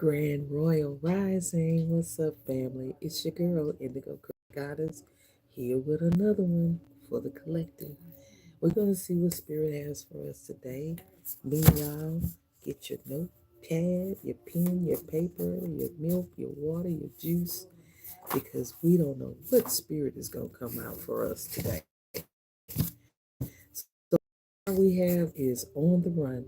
Grand Royal Rising. What's up, family? It's your girl, Indigo Goddess, here with another one for the collective. We're going to see what Spirit has for us today. Meanwhile, get your notepad, your pen, your paper, your milk, your water, your juice, because we don't know what Spirit is going to come out for us today. So, we have is on the run.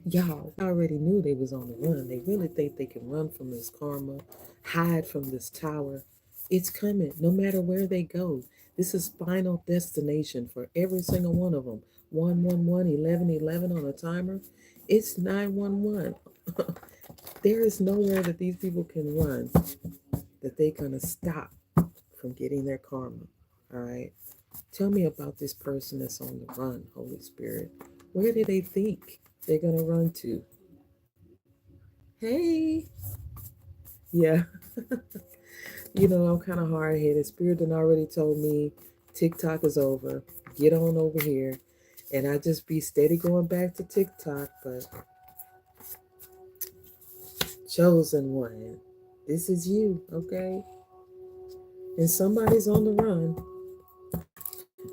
Y'all already knew they was on the run. They really think they can run from this karma, hide from this tower. It's coming no matter where they go. This is final destination for every single one of them. 111, 1111 on a timer. It's 911. There is nowhere that these people can run that they're going to stop from getting their karma. All right. Tell me about this person that's on the run, Holy Spirit. Where do they think they're going to run to? Hey, yeah, I'm kind of hard headed. Spirit done already told me TikTok is over. Get on over here. And I just be steady going back to TikTok, but chosen one. This is you, okay? And somebody's on the run.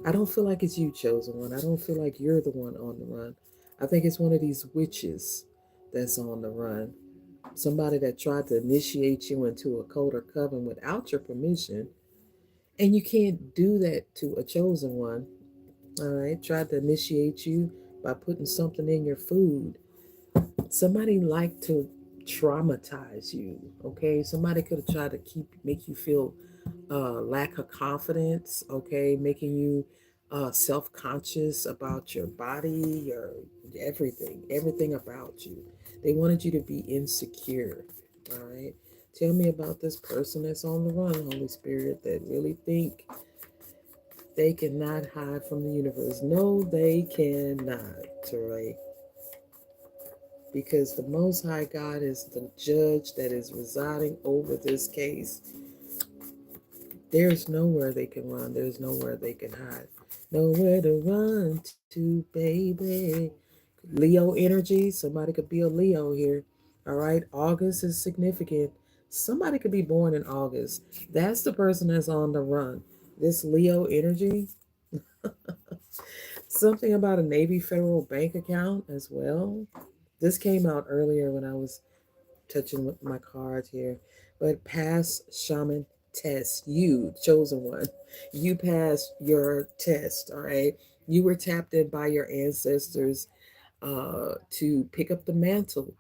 I don't feel like it's you, chosen one. I don't feel like you're the one on the run. I think it's one of these witches that's on the run. Somebody that tried to initiate you into a code or coven without your permission. And you can't do that to a chosen one. All right. Tried to initiate you by putting something in your food. Somebody like to traumatize you. Okay. Somebody could have tried to make you feel lack of confidence. Okay. Making you self-conscious about your body, your everything about you. They wanted you to be insecure. All right. Tell me about this person that's on the run, Holy Spirit, that really think they cannot hide from the universe. No, they cannot, Teray. Because the Most High God is the judge that is residing over this case. There's nowhere they can run. There's nowhere they can hide. Nowhere to run to, baby. Leo energy. Somebody could be a Leo here. All right. August is significant. Somebody could be born in August. That's the person that's on the run. This Leo energy. Something about a Navy Federal Bank account as well. This came out earlier when I was touching with my cards here. But pass shaman test. You, chosen one. You passed your test, all right? You were tapped in by your ancestors to pick up the mantle,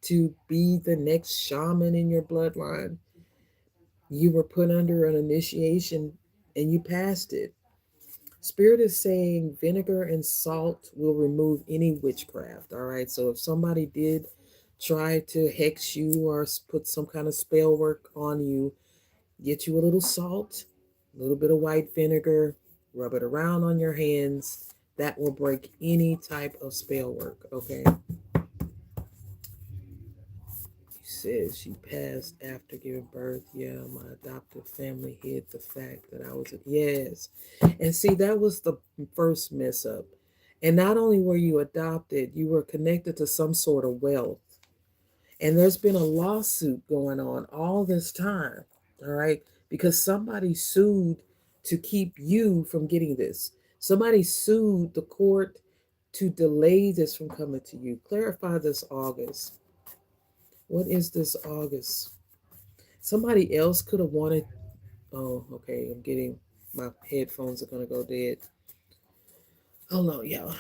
to be the next shaman in your bloodline. You were put under an initiation and you passed it. Spirit is saying vinegar and salt will remove any witchcraft. All right. So if somebody did try to hex you or put some kind of spell work on you, get you a little salt, a little bit of white vinegar, rub it around on your hands. That will break any type of spell work. Okay. Says she passed after giving birth. Yeah, my adoptive family hid the fact that I was a yes. And see, that was the first mess up. And not only were you adopted, you were connected to some sort of wealth. And there's been a lawsuit going on all this time, all right? Because somebody sued to keep you from getting this. Somebody sued the court to delay this from coming to you. Clarify this, August. What is this, August? Somebody else could have wanted. Oh, okay. I'm getting my headphones are gonna go dead. Hold on, y'all.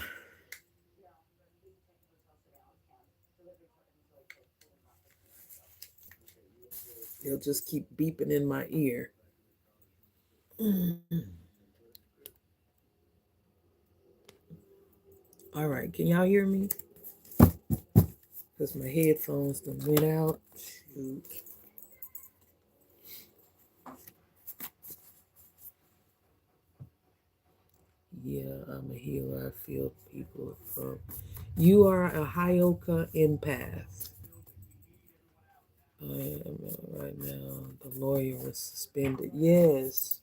They'll just keep beeping in my ear. All right, can y'all hear me? Because my headphones done went out. Shoot. Yeah, I'm a healer. I feel people from. You are a Hyoka empath. I am right now. The lawyer was suspended. Yes.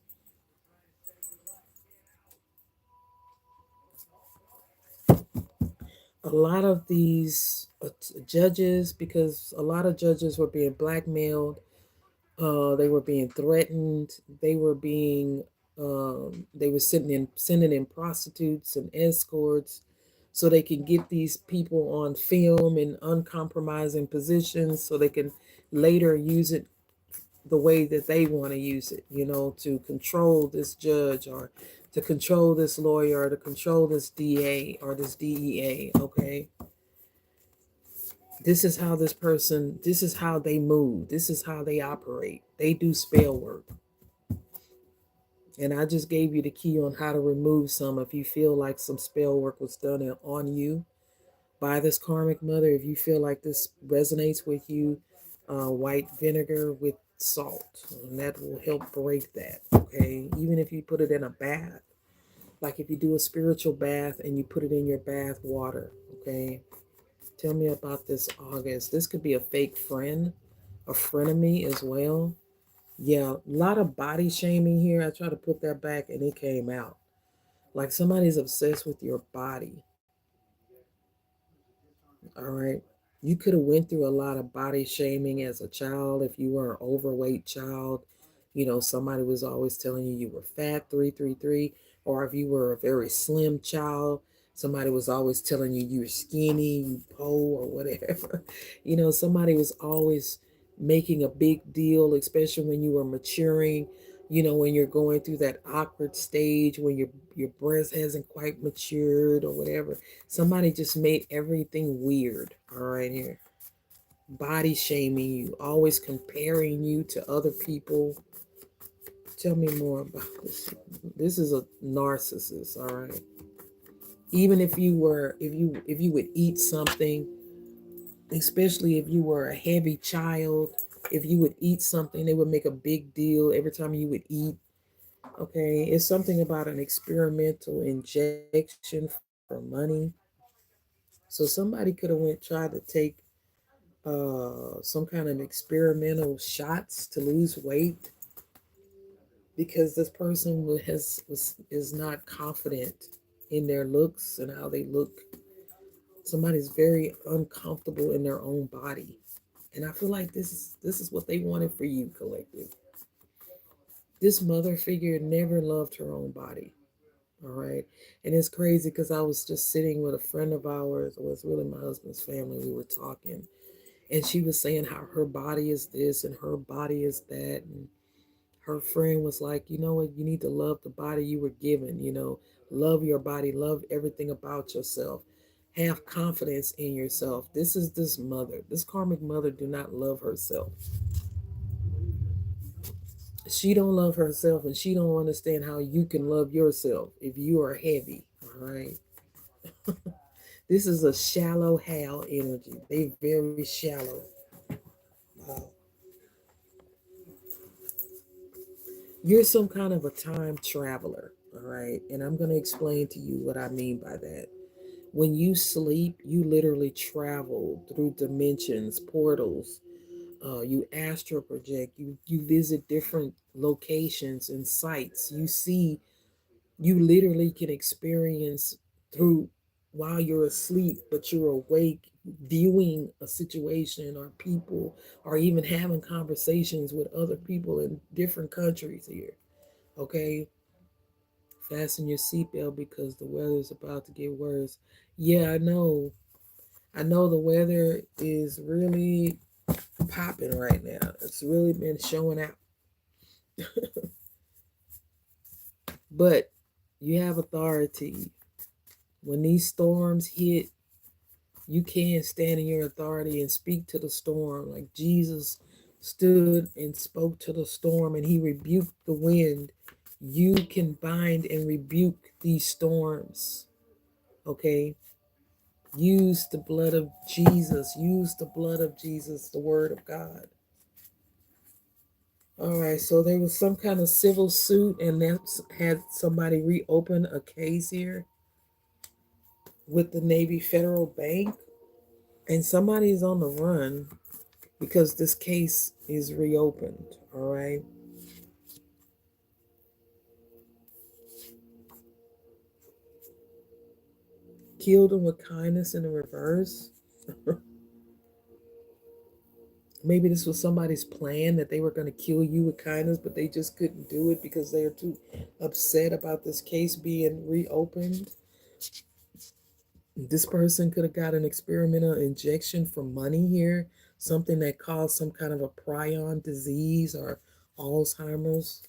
A lot of these judges, because a lot of judges were being blackmailed, they were being threatened, they were being they were sending in prostitutes and escorts so they can get these people on film in uncompromising positions so they can later use it the way that they want to use it, to control this judge or to control this lawyer or to control this DA or this DEA, okay? This is how they move. This is how they operate. They do spell work. And I just gave you the key on how to remove some if you feel like some spell work was done on you by this karmic mother. If you feel like this resonates with you, white vinegar with salt, and that will help break that. Okay, even if you put it in a bath, like if you do a spiritual bath and you put it in your bath water. Okay, tell me about this August. This could be a fake friend, a frenemy as well. Yeah, a lot of body shaming here. I tried to put that back and it came out. Like somebody's obsessed with your body. All right. You could have went through a lot of body shaming as a child if you were an overweight child. Somebody was always telling you you were fat, 333, or if you were a very slim child, somebody was always telling you you were skinny, you po or whatever. Somebody was always making a big deal, especially when you were maturing, when you're going through that awkward stage when your breast hasn't quite matured or whatever. Somebody just made everything weird. All right, here. Body shaming you, always comparing you to other people. Tell me more about this. This is a narcissist, all right. Even if you would eat something, especially if you were a heavy child, if you would eat something, they would make a big deal every time you would eat. Okay, it's something about an experimental injection for money. So somebody could have went tried to take some kind of experimental shots to lose weight because this person is not confident in their looks and how they look. Somebody's very uncomfortable in their own body, and I feel like this is what they wanted for you, collective. This mother figure never loved her own body. All right. And it's crazy because I was just sitting with a friend of ours, it was really my husband's family. We were talking, and she was saying how her body is this and her body is that. And her friend was like, you know what? You need to love the body you were given. Love your body, love everything about yourself. Have confidence in yourself. This is this mother. This karmic mother do not love herself. She don't love herself and she don't understand how you can love yourself if you are heavy. All right. This is a shallow hell energy. They very shallow. Wow. You're some kind of a time traveler, all right? And I'm going to explain to you what I mean by that. When you sleep, you literally travel through dimensions, portals. You astral project. You visit different locations and sites. You literally can experience through while you're asleep, but you're awake, viewing a situation or people, or even having conversations with other people in different countries here. Okay, fasten your seatbelt because the weather is about to get worse. Yeah, I know. I know the weather is really popping right now. It's really been showing out. But you have authority. When these storms hit, you can stand in your authority and speak to the storm like Jesus stood and spoke to the storm and he rebuked the wind. You can bind and rebuke these storms. Okay? Use the blood of Jesus. Use the blood of Jesus, the word of God. All right, so there was some kind of civil suit, and that's had somebody reopen a case here with the Navy Federal Bank, and somebody is on the run because this case is reopened. All right. killed them with kindness in the reverse. Maybe this was somebody's plan that they were going to kill you with kindness, but they just couldn't do it because they are too upset about this case being reopened. This person could have got an experimental injection for money here, something that caused some kind of a prion disease or Alzheimer's.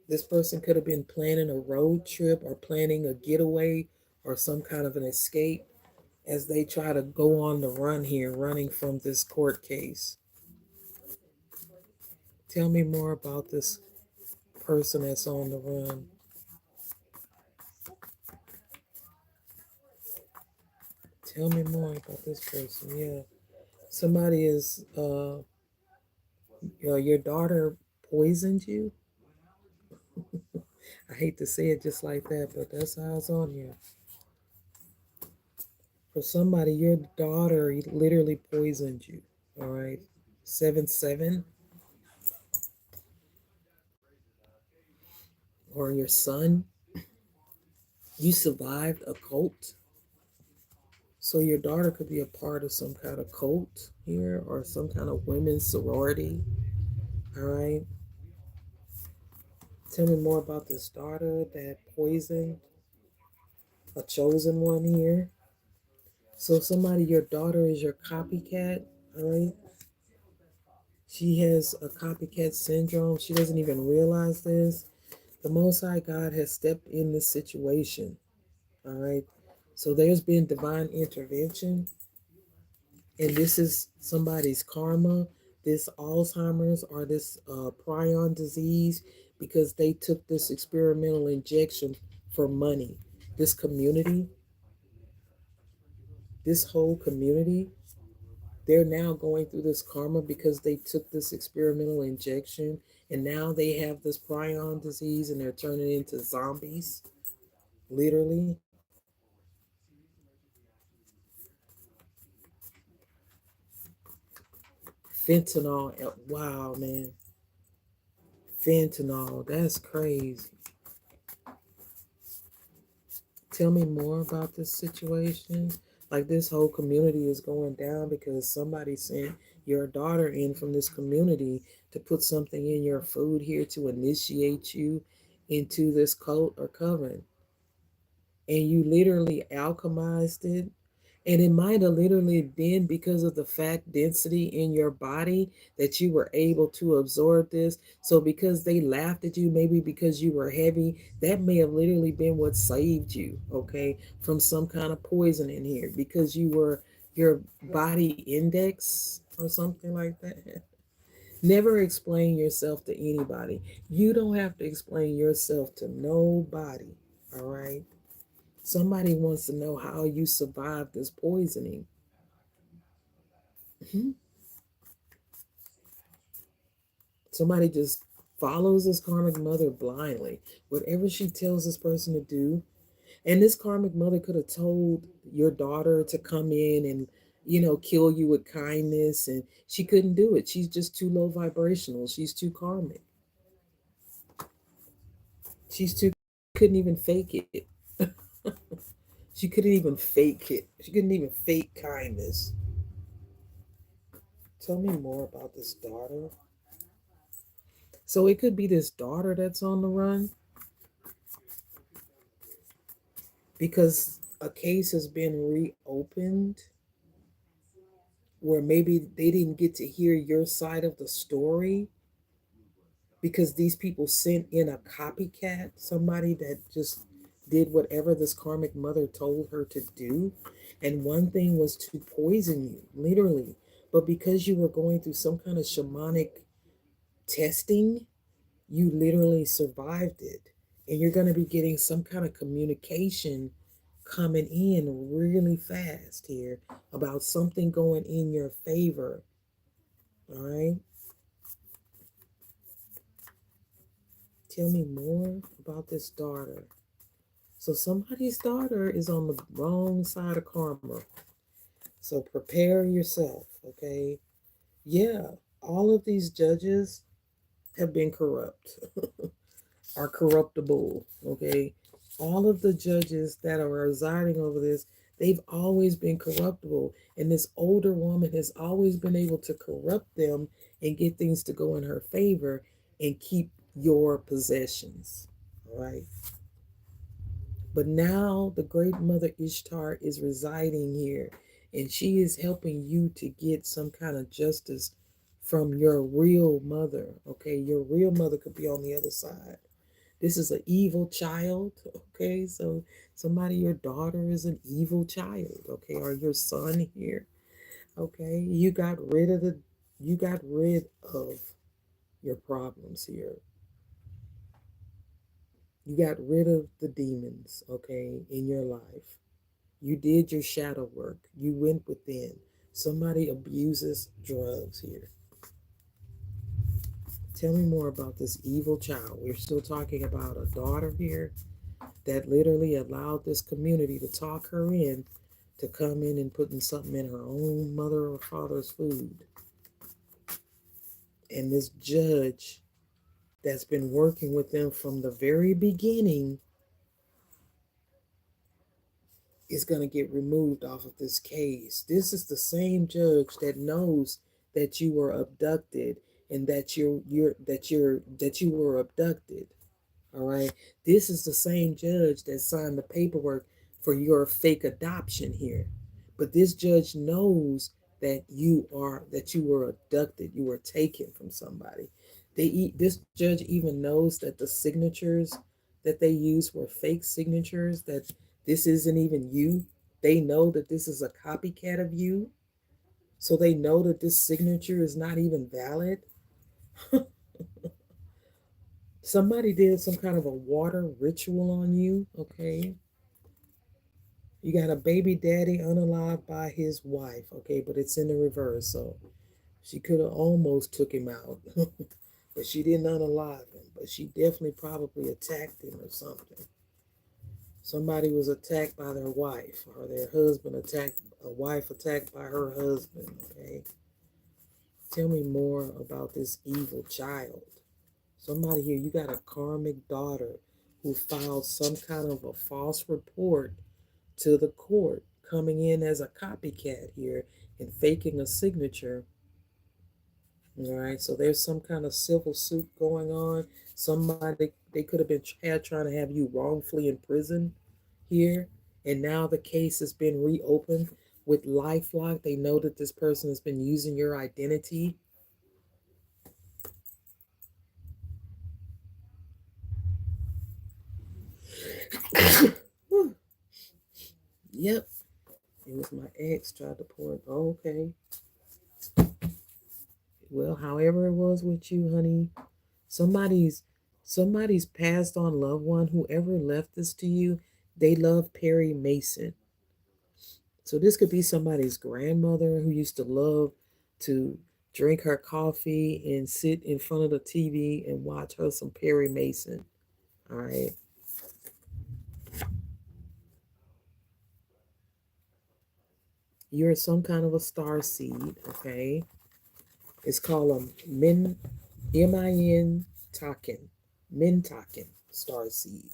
This person could have been planning a road trip or planning a getaway or some kind of an escape as they try to go on the run here, running from this court case. Tell me more about this person that's on the run. Tell me more about this person. Yeah. Somebody is, your daughter poisoned you. I hate to say it just like that, but that's how it's on here. For somebody, your daughter literally poisoned you. All right. 7-7. Or your son. You survived a cult. So your daughter could be a part of some kind of cult here or some kind of women's sorority. All right. Tell me more about this daughter that poisoned a chosen one here. So somebody, your daughter is your copycat. All right. She has a copycat syndrome. She doesn't even realize this. The Most High God has stepped in this situation. All right. So there's been divine intervention. And this is somebody's karma, this Alzheimer's or this prion disease, because they took this experimental injection for money. This community, this whole community, they're now going through this karma because they took this experimental injection and now they have this prion disease and they're turning into zombies, literally. Fentanyl, wow, man. Fentanyl, that's crazy. Tell me more about this situation. Like this whole community is going down because somebody sent your daughter in from this community to put something in your food here to initiate you into this cult or coven. And you literally alchemized it, and it might have literally been because of the fat density in your body that you were able to absorb this. So, because they laughed at you, maybe because you were heavy, that may have literally been what saved you, okay, from some kind of poison in here because you were your body index or something like that. Never explain yourself to anybody. You don't have to explain yourself to nobody, all right? Somebody wants to know how you survived this poisoning. Mhm. Somebody just follows this karmic mother blindly. Whatever she tells this person to do. And this karmic mother could have told your daughter to come in and, kill you with kindness. And she couldn't do it. She's just too low vibrational. She's too karmic. She's too, couldn't even fake it. She couldn't even fake it. She couldn't even fake kindness. Tell me more about this daughter. So it could be this daughter that's on the run because a case has been reopened where maybe they didn't get to hear your side of the story because these people sent in a copycat, somebody that just did whatever this karmic mother told her to do. And one thing was to poison you, literally. But because you were going through some kind of shamanic testing, you literally survived it. And you're going to be getting some kind of communication coming in really fast here about something going in your favor. All right. Tell me more about this daughter. So somebody's daughter is on the wrong side of karma. So prepare yourself, okay? Yeah, all of these judges have been corrupt, are corruptible, okay? All of the judges that are residing over this, they've always been corruptible. And this older woman has always been able to corrupt them and get things to go in her favor and keep your possessions. All right. But now the great mother Ishtar is residing here, and she is helping you to get some kind of justice from your real mother. Okay, your real mother could be on the other side. This is an evil child. Okay, so somebody, your daughter is an evil child. Okay, or your son here. Okay, you got rid of your problems here. You got rid of the demons, okay, in your life. You did your shadow work. You went within. Somebody abuses drugs here. Tell me more about this evil child. We're still talking about a daughter here that literally allowed this community to talk her in to come in and putting something in her own mother or father's food. And this judge that's been working with them from the very beginning is going to get removed off of this case. This is the same judge that knows that you were abducted and that you were abducted. All right. This is the same judge that signed the paperwork for your fake adoption here. But this judge knows that you were abducted, you were taken from somebody. This judge even knows that the signatures that they used were fake signatures, that this isn't even you. They know that this is a copycat of you. So they know that this signature is not even valid. Somebody did some kind of a water ritual on you, okay? You got a baby daddy unalived by his wife, okay, but it's in the reverse, so she could have almost took him out, but she didn't unalive him, but she definitely probably attacked him or something. Somebody was attacked by their wife, or their husband attacked, a wife attacked by her husband, okay? Tell me more about this evil child. Somebody here, you got a karmic daughter who filed some kind of a false report to the court, coming in as a copycat here and faking a signature. All right, so there's some kind of civil suit going on. Somebody, they could have been trying to have you wrongfully imprisoned here, and now the case has been reopened with LifeLock. They know that this person has been using your identity. Yep, it was my ex tried to pour it. Oh, okay. Well, however it was with you, honey, somebody's somebody's passed on loved one, whoever left this to you, they love Perry Mason. So this could be somebody's grandmother who used to love to drink her coffee and sit in front of the TV and watch her some Perry Mason. All right. You're some kind of a star seed, okay? It's called a Min Taken. Mintaken star seed.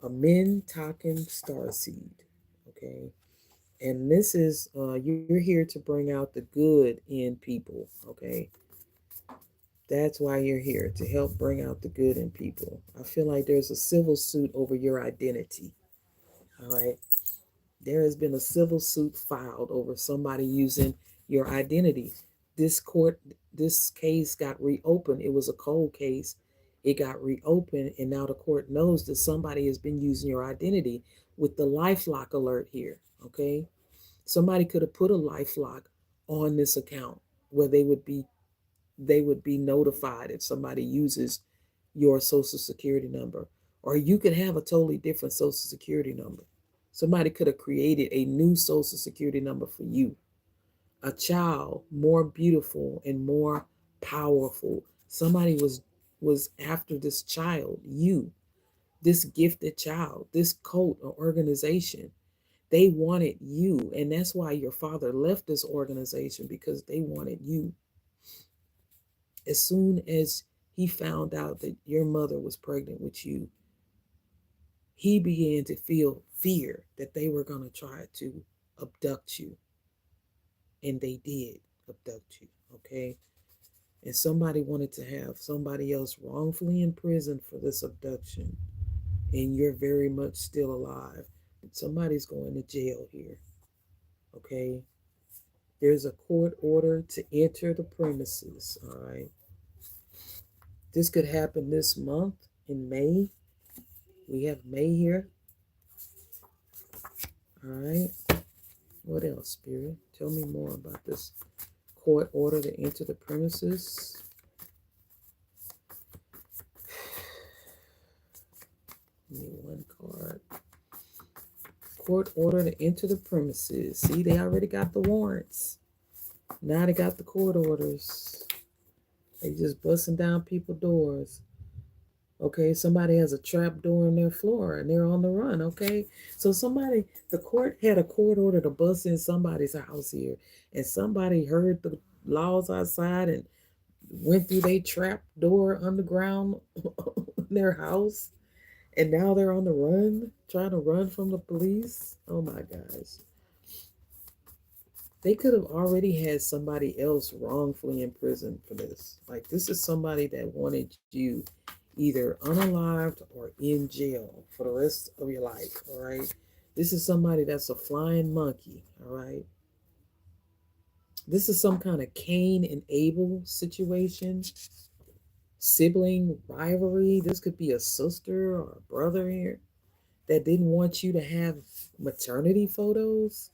A Mintaken star seed. Okay. And this is you're here to bring out the good in people. Okay. That's why you're here, to help bring out the good in people. I feel like there's a civil suit over your identity. All right. There has been a civil suit filed over somebody using your identity. This court, this case got reopened. It was a cold case. It got reopened, and now the court knows that somebody has been using your identity with the LifeLock alert here. Okay. Somebody could have put a LifeLock on this account where they would be notified if somebody uses your social security number. Or you could have a totally different social security number. Somebody could have created a new social security number for you. A child more beautiful and more powerful. Somebody was after this child, you, this gifted child, this cult or organization. They wanted you, and that's why your father left this organization, because they wanted you. As soon as he found out that your mother was pregnant with you, he began to feel fear that they were going to try to abduct you. And they did abduct you, okay? And somebody wanted to have somebody else wrongfully in prison for this abduction. And you're very much still alive. But somebody's going to jail here, okay? There's a court order to enter the premises, all right? This could happen this month in May. We have May here. All right. What else, Spirit? Tell me more about this court order to enter the premises. Give me one card. Court order to enter the premises. See, they already got the warrants. Now they got the court orders. They just busting down people's doors. Okay, somebody has a trap door in their floor and they're on the run. Okay, so the court had a court order to bust in somebody's house here, and somebody heard the laws outside and went through their trap door underground in their house, and now they're on the run, trying to run from the police. Oh my gosh. They could have already had somebody else wrongfully in prison for this. Like, this is somebody that wanted you either unalived or in jail for the rest of your life, all right? This is somebody that's a flying monkey, all right? This is some kind of Cain and Abel situation, sibling rivalry. This could be a sister or a brother here that didn't want you to have maternity photos.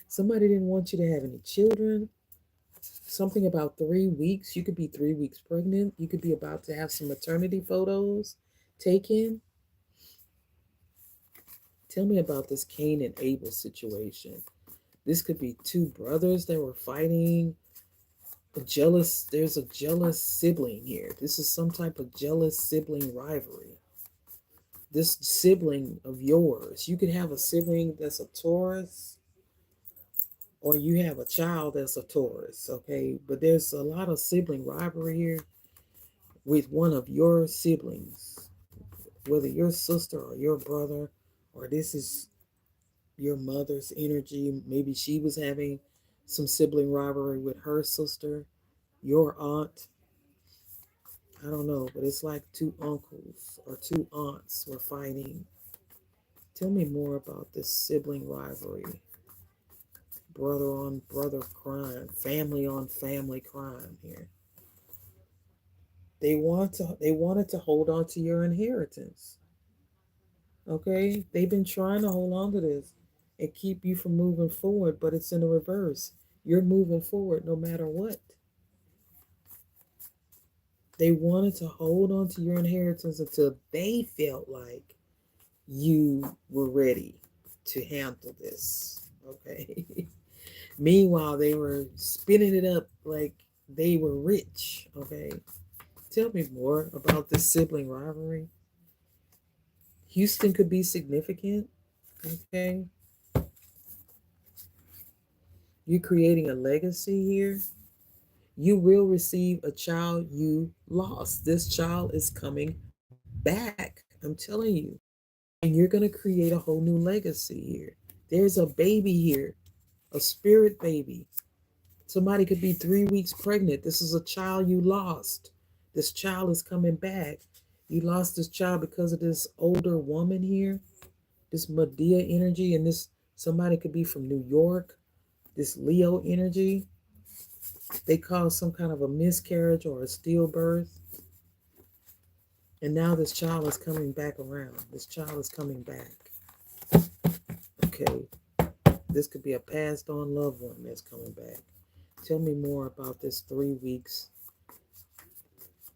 Somebody didn't want you to have any children. Something about 3 weeks. You could be 3 weeks pregnant. You could be about to have some maternity photos taken. Tell me about this Cain and Abel situation. This could be two brothers that were fighting. There's a jealous sibling here. This is some type of jealous sibling rivalry. This sibling of yours, you could have a sibling that's a Taurus, or you have a child that's a Taurus, okay? But there's a lot of sibling rivalry here with one of your siblings, whether your sister or your brother, or this is your mother's energy. Maybe she was having some sibling rivalry with her sister, your aunt. I don't know, but it's like two uncles or two aunts were fighting. Tell me more about this sibling rivalry. Brother on brother crime, family on family crime here. They wanted to hold on to your inheritance. Okay? They've been trying to hold on to this and keep you from moving forward, but it's in the reverse. You're moving forward no matter what. They wanted to hold on to your inheritance until they felt like you were ready to handle this. Okay? Meanwhile, they were spinning it up like they were rich. Okay? Tell me more about this sibling rivalry. Houston could be significant. Okay? You're creating a legacy here. You will receive a child you lost. This child is coming back. I'm telling you. And you're going to create a whole new legacy here. There's a baby here, a spirit baby. Somebody could be 3 weeks pregnant. This is a child you lost. This child is coming back. You lost this child because of this older woman here, this Medea energy, and this somebody could be from New York, this Leo energy. They caused some kind of a miscarriage or a stillbirth. And now this child is coming back around. This child is coming back. Okay. This could be a passed on loved one that's coming back. Tell me more about this 3 weeks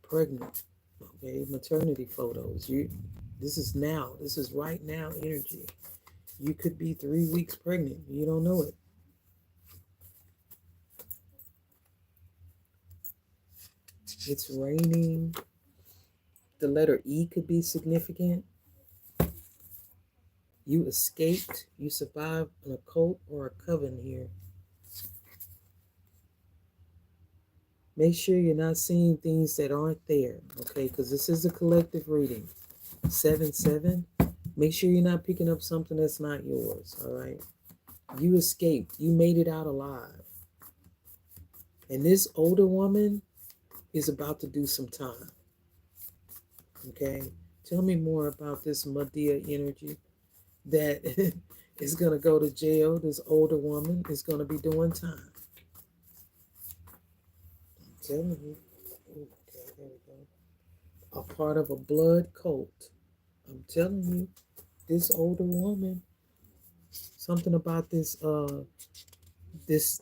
pregnant. Okay. Maternity photos. This is now. This is right now energy. You could be 3 weeks pregnant. You don't know it. It's raining. The letter E could be significant. You escaped. You survived an occult or a coven here. Make sure you're not seeing things that aren't there, okay? Because this is a collective reading. 7-7. Make sure you're not picking up something that's not yours, all right? You escaped. You made it out alive. And this older woman is about to do some time, okay? Tell me more about this Madea energy that is going to go to jail. This older woman is going to be doing time. I'm telling you. Okay, there we go. A part of a blood cult. I'm telling you, this older woman, something about this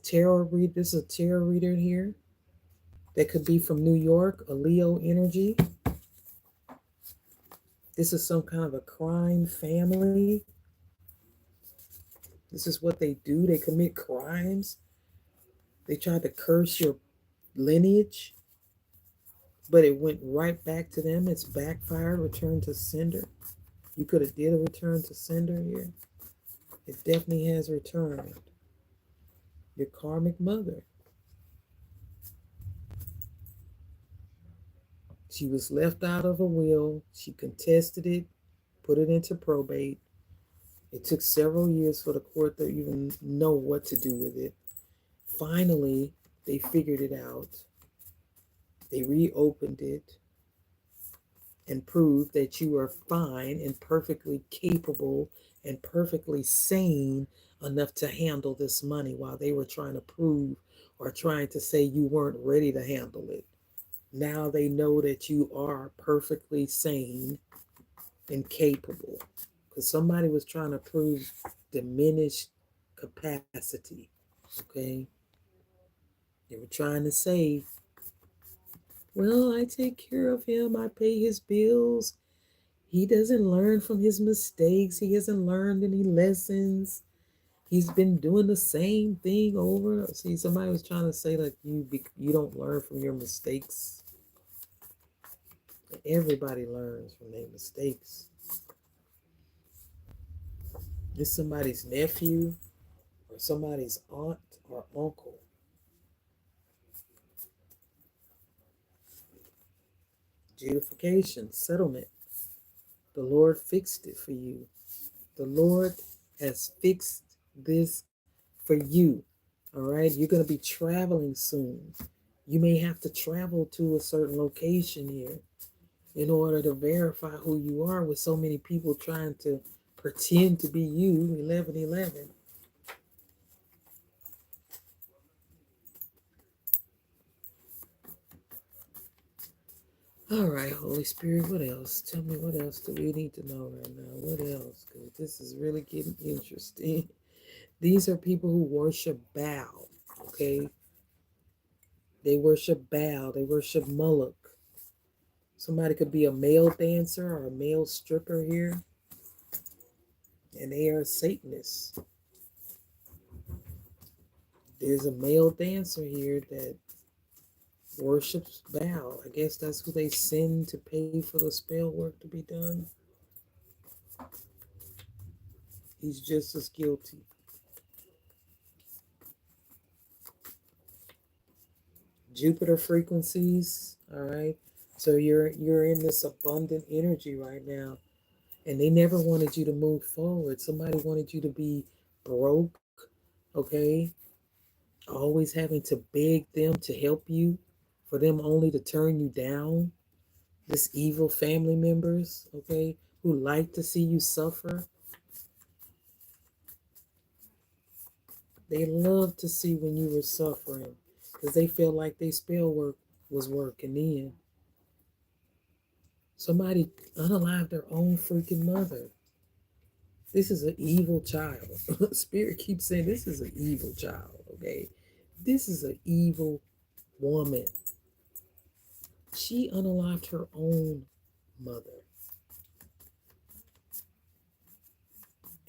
tarot read. This is a tarot reader here that could be from New York, a Leo energy. This is some kind of a crime family. This is what they do. They commit crimes. They tried to curse your lineage, but it went right back to them. It's backfired, return to sender. You could have did a return to sender here. It definitely has returned. Your karmic mother. She was left out of a will. She contested it, put it into probate. It took several years for the court to even know what to do with it. Finally, they figured it out. They reopened it and proved that you are fine and perfectly capable and perfectly sane enough to handle this money, while they were trying to prove or trying to say you weren't ready to handle it. Now they know that you are perfectly sane and capable, because somebody was trying to prove diminished capacity. Okay, they were trying to say, well, I take care of him, I pay his bills, he doesn't learn from his mistakes, he hasn't learned any lessons, he's been doing the same thing over. See, somebody was trying to say like you don't learn from your mistakes. Everybody learns from their mistakes. It's somebody's nephew or somebody's aunt or uncle. Justification, settlement. The Lord fixed it for you. The Lord has fixed this for you. All right. You're going to be traveling soon. You may have to travel to a certain location here in order to verify who you are, with so many people trying to pretend to be you. 1111. All right, Holy Spirit, what else? Tell me, what else do we need to know right now? What else? Because this is really getting interesting. These are people who worship Baal, okay? They worship Baal. They worship Moloch. Somebody could be a male dancer or a male stripper here, and they are Satanists. There's a male dancer here that worships Baal. I guess that's who they send to pay for the spell work to be done. He's just as guilty. Jupiter frequencies, all right? So you're in this abundant energy right now, and they never wanted you to move forward. Somebody wanted you to be broke, okay? Always having to beg them to help you, for them only to turn you down. This evil family members, okay, who like to see you suffer. They love to see when you were suffering, because they feel like their spell work was working in. Somebody unalived their own freaking mother. This is an evil child. Spirit keeps saying this is an evil child, okay? This is an evil woman. She unalived her own mother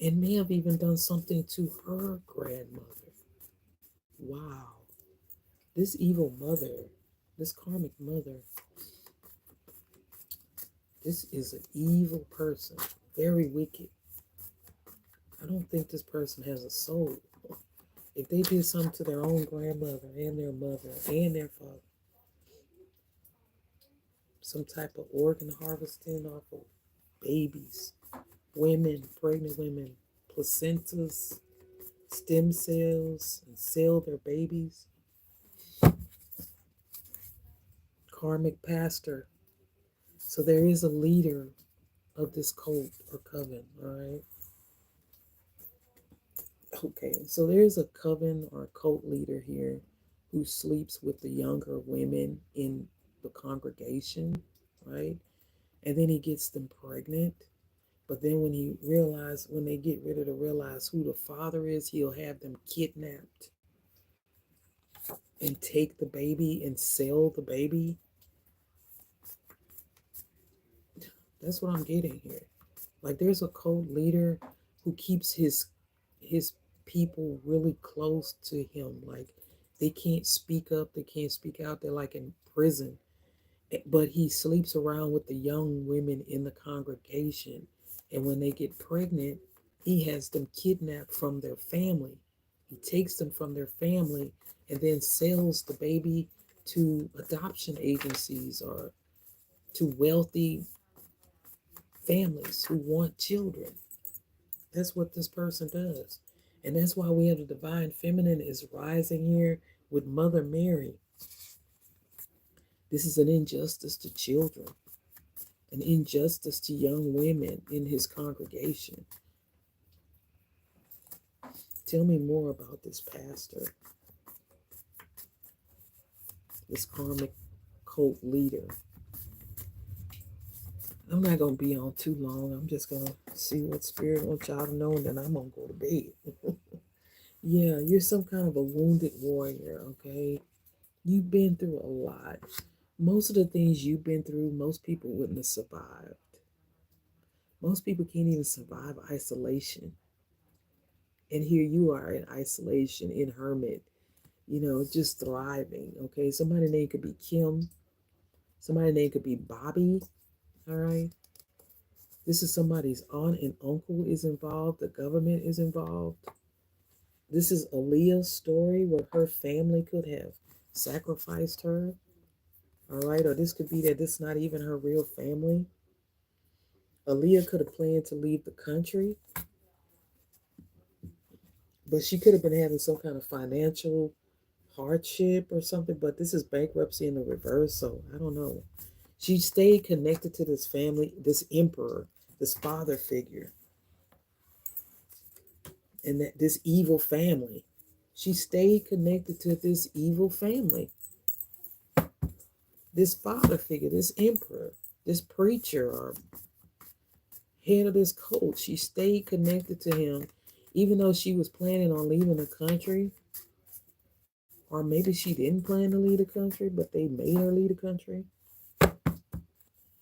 and may have even done something to her grandmother. Wow. This evil mother, this karmic mother, this is an evil person, very wicked. I don't think this person has a soul. If they did something to their own grandmother and their mother and their father, some type of organ harvesting off of babies, women, pregnant women, placentas, stem cells, and sell their babies. Karmic pastor. So there is a leader of this cult or coven, all right? Okay, so there's a coven or a cult leader here who sleeps with the younger women in the congregation, right? And then he gets them pregnant. But then when they get ready to realize who the father is, he'll have them kidnapped and take the baby and sell the baby. That's what I'm getting here. Like there's a cult leader who keeps his people really close to him. Like they can't speak up, they can't speak out. They're like in prison. But he sleeps around with the young women in the congregation. And when they get pregnant, he has them kidnapped from their family. He takes them from their family and then sells the baby to adoption agencies or to wealthy families who want children. That's what this person does. And that's why we have the divine feminine is rising here with Mother Mary. This is an injustice to children, an injustice to young women in his congregation. Tell me more about this pastor, this karmic cult leader. I'm not going to be on too long. I'm just going to see what spirit wants y'all to know, and then I'm going to go to bed. Yeah, you're some kind of a wounded warrior, okay? You've been through a lot. Most of the things you've been through, most people wouldn't have survived. Most people can't even survive isolation. And here you are in isolation, in hermit, just thriving, okay? Somebody's name could be Kim. Somebody's name could be Bobby, all right? This is somebody's aunt and uncle is involved. The government is involved. This is Aaliyah's story where her family could have sacrificed her, all right? Or this could be that this is not even her real family. Aaliyah could have planned to leave the country, but she could have been having some kind of financial hardship or something. But this is bankruptcy in the reverse, so I don't know. She stayed connected to this family, this emperor, this father figure, and that this evil family. She stayed connected to this evil family, this father figure, this emperor, this preacher, or head of this cult. She stayed connected to him, even though she was planning on leaving the country. Or maybe she didn't plan to leave the country, but they made her leave the country.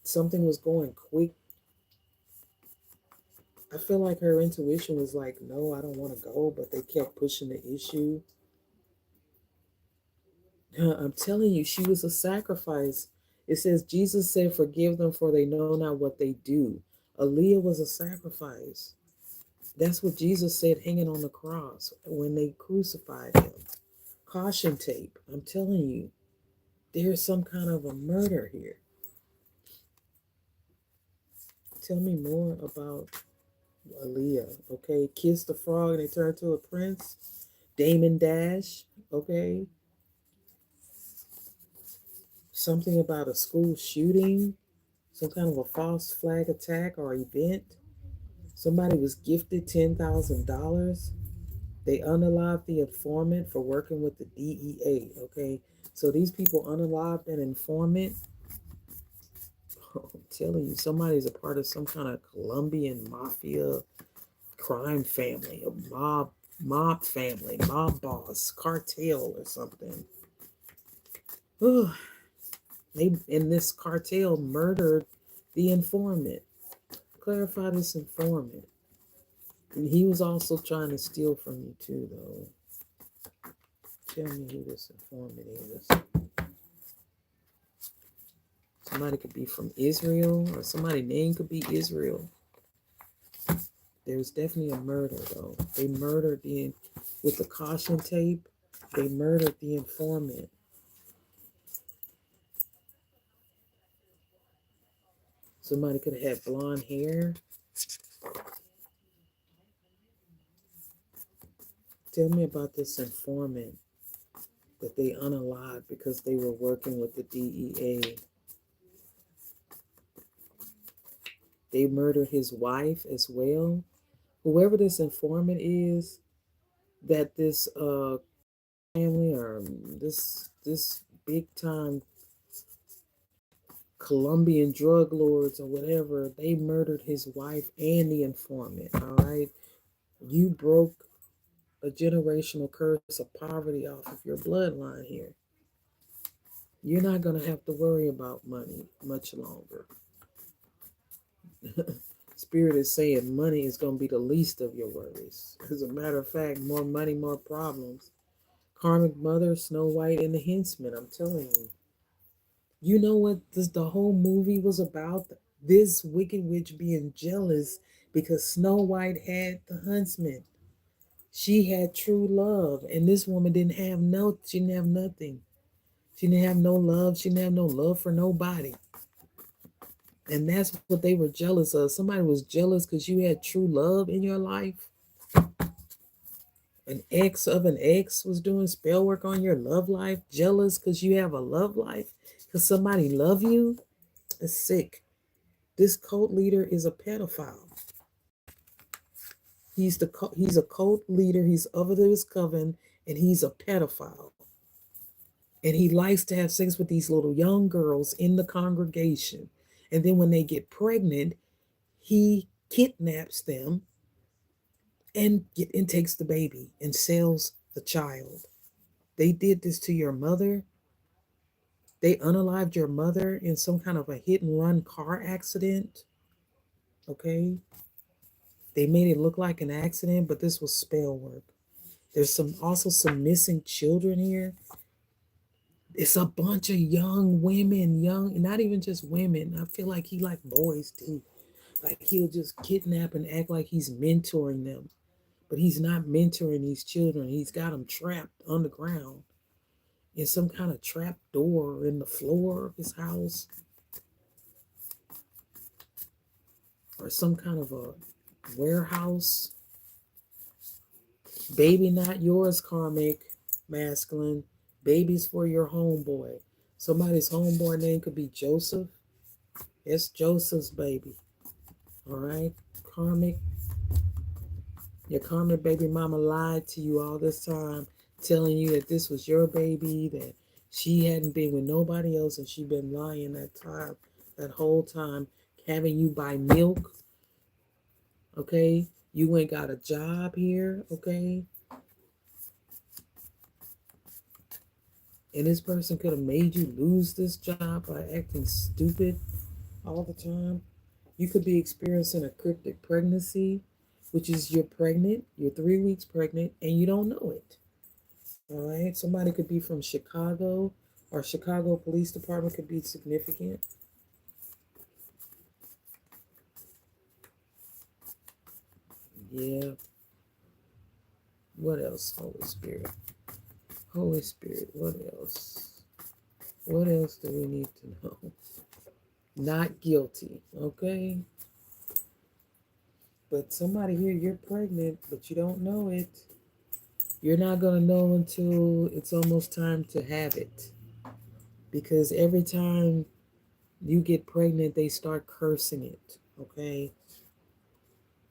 Something was going quick. I feel like her intuition was like, no, I don't want to go, but they kept pushing the issue. I'm telling you, she was a sacrifice. It says, Jesus said, forgive them for they know not what they do. Aaliyah was a sacrifice. That's what Jesus said hanging on the cross when they crucified him. Caution tape. I'm telling you, there's some kind of a murder here. Tell me more about Aaliyah, okay? Kiss the frog and they turn to a prince. Damon Dash, okay? Something about a school shooting, some kind of a false flag attack or event. Somebody was gifted $10,000. They unalived the informant for working with the DEA, okay? So these people unalived an informant. Oh, I'm telling you, somebody's a part of some kind of Colombian mafia crime family, a mob family, mob boss, cartel or something. They in this cartel murdered the informant. Clarify this informant. And he was also trying to steal from you too, though. Tell me who this informant is. Somebody could be from Israel, or somebody's name could be Israel. There's definitely a murder, though. They murdered with the caution tape, they murdered the informant. Somebody could have had blonde hair. Tell me about this informant that they unalived because they were working with the DEA. They murdered his wife as well. Whoever this informant is, that this family or this big time Colombian drug lords or whatever, they murdered his wife and the informant. All right, you broke a generational curse of poverty off of your bloodline here. You're not going to have to worry about money much longer. Spirit is saying money is going to be the least of your worries. As a matter of fact, more money, more problems. Karmic mother, Snow White, and the Henchman. I'm telling you. You know what the whole movie was about? This wicked witch being jealous because Snow White had the huntsman. She had true love, and this woman didn't have no. She didn't have nothing. She didn't have no love. She didn't have no love for nobody. And that's what they were jealous of. Somebody was jealous because you had true love in your life. An ex of an ex was doing spell work on your love life. Jealous because you have a love life. Because somebody love you. It's sick. This cult leader is a pedophile. He's a cult leader. He's of this coven, and he's a pedophile. And he likes to have sex with these little young girls in the congregation. And then when they get pregnant, he kidnaps them and takes the baby and sells the child. They did this to your mother. They unalived your mother in some kind of a hit and run car accident. Okay. They made it look like an accident, but this was spell work. There's also some missing children here. It's a bunch of young women, not even just women. I feel like he like boys too. Like he'll just kidnap and act like he's mentoring them. But he's not mentoring these children. He's got them trapped underground in some kind of trap door in the floor of his house. Or some kind of a warehouse. Baby not yours, karmic, masculine. Babies for your homeboy. Somebody's homeboy name could be Joseph. It's Joseph's baby. All right, karmic. Your karmic baby mama lied to you all this time, telling you that this was your baby, that she hadn't been with nobody else, and she'd been lying that whole time, having you buy milk. Okay, you ain't got a job here. Okay. And this person could have made you lose this job by acting stupid all the time. You could be experiencing a cryptic pregnancy, which is you're pregnant, you're 3 weeks pregnant, and you don't know it. All right. Somebody could be from Chicago, or Chicago Police Department could be significant. Yeah. What else, Holy Spirit? Holy Spirit, what else? What else do we need to know? Not guilty, okay? But somebody here, you're pregnant, but you don't know it. You're not going to know until it's almost time to have it. Because every time you get pregnant, they start cursing it, okay?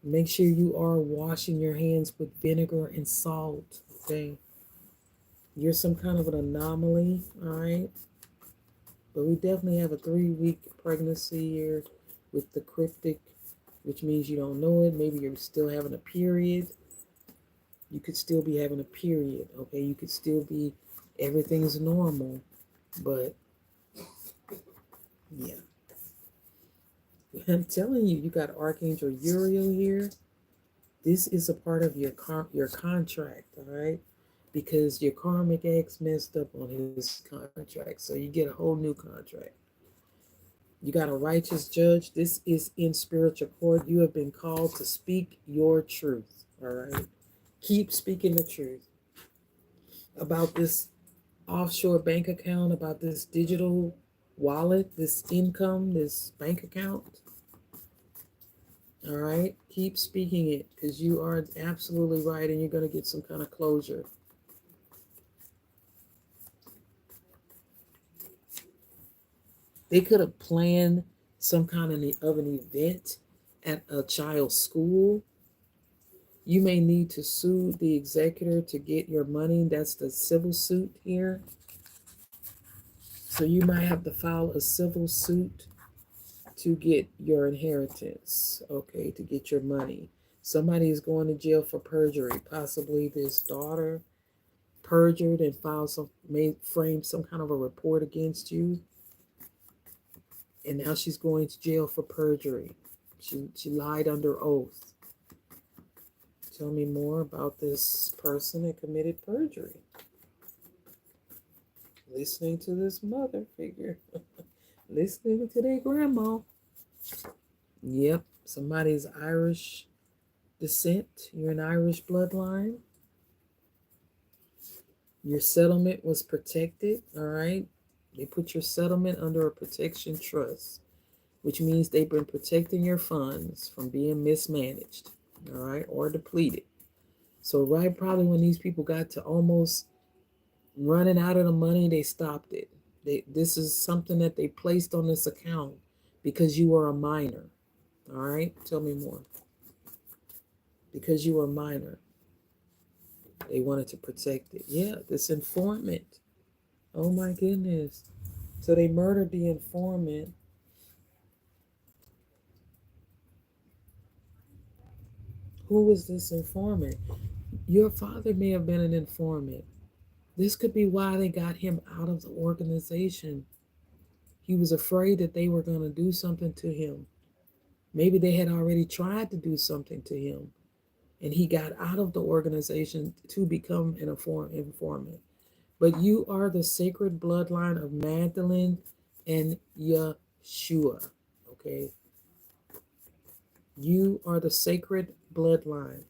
Make sure you are washing your hands with vinegar and salt, okay? You're some kind of an anomaly, all right? But we definitely have a 3-week pregnancy here with the cryptic, which means you don't know it. Maybe you're still having a period. You could still be having a period, okay? You could still be, everything's normal, but yeah. I'm telling you, you got Archangel Uriel here. This is a part of your contract, all right? Because your karmic ex messed up on his contract. So you get a whole new contract. You got a righteous judge. This is in spiritual court. You have been called to speak your truth. All right. Keep speaking the truth about this offshore bank account, about this digital wallet, this income, this bank account. All right, keep speaking it because you are absolutely right and you're going to get some kind of closure. They could have planned some kind of an event at a child's school. You may need to sue the executor to get your money. That's the civil suit here. So you might have to file a civil suit to get your inheritance, okay, to get your money. Somebody is going to jail for perjury. Possibly this daughter perjured and filed some, made framed some kind of a report against you, and now she's going to jail for perjury. She lied under oath. Tell me more about this person that committed perjury. Listening to this mother figure, listening to their grandma. Yep, somebody's Irish descent. You're an Irish bloodline. Your settlement was protected, all right? They put your settlement under a protection trust, which means they've been protecting your funds from being mismanaged, all right, or depleted. So, right, probably when these people got to almost running out of the money, they stopped it. This is something that they placed on this account because you were a minor, all right? Tell me more. Because you were a minor, they wanted to protect it. Yeah, this informant. Oh my goodness. So they murdered the informant. Who was this informant? Your father may have been an informant. This could be why they got him out of the organization. He was afraid that they were going to do something to him. Maybe they had already tried to do something to him, and he got out of the organization to become an informant. But you are the sacred bloodline of Magdalene and Yeshua. Okay? You are the sacred bloodline.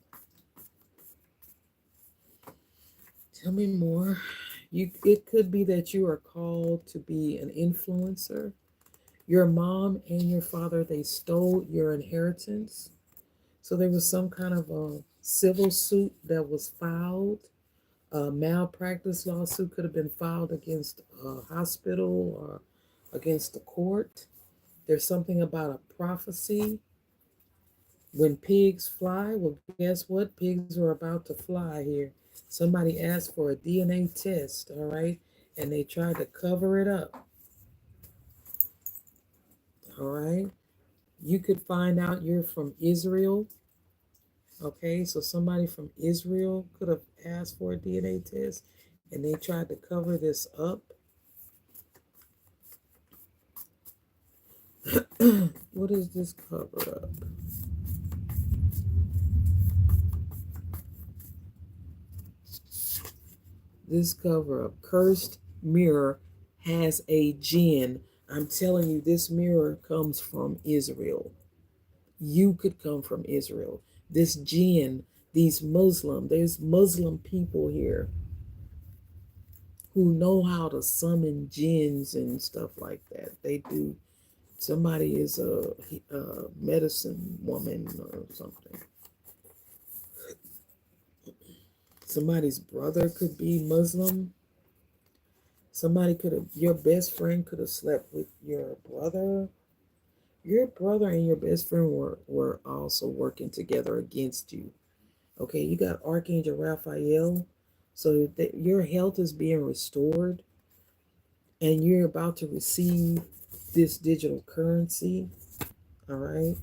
Tell me more. It could be that you are called to be an influencer. Your mom and your father, they stole your inheritance. So there was some kind of a civil suit that was filed. A malpractice lawsuit could have been filed against a hospital or against the court. There's something about a prophecy. When pigs fly, well, guess what? Pigs are about to fly here. Somebody asked for a DNA test, all right? And they tried to cover it up, all right? You could find out you're from Israel, okay? So somebody from Israel could have asked for a DNA test and they tried to cover this up. What is this cover up? This cover up, cursed mirror, has a jinn. I'm telling you, this mirror comes from Israel. You could come from Israel. This jinn, there's Muslim people here who know how to summon jinns and stuff like that. They do. Somebody is a medicine woman or something. Somebody's brother could be Muslim. Somebody could have, your best friend could have slept with your brother. Your brother and your best friend were also working together against you. Okay, you got Archangel Raphael. So that your health is being restored and you're about to receive this digital currency. All right.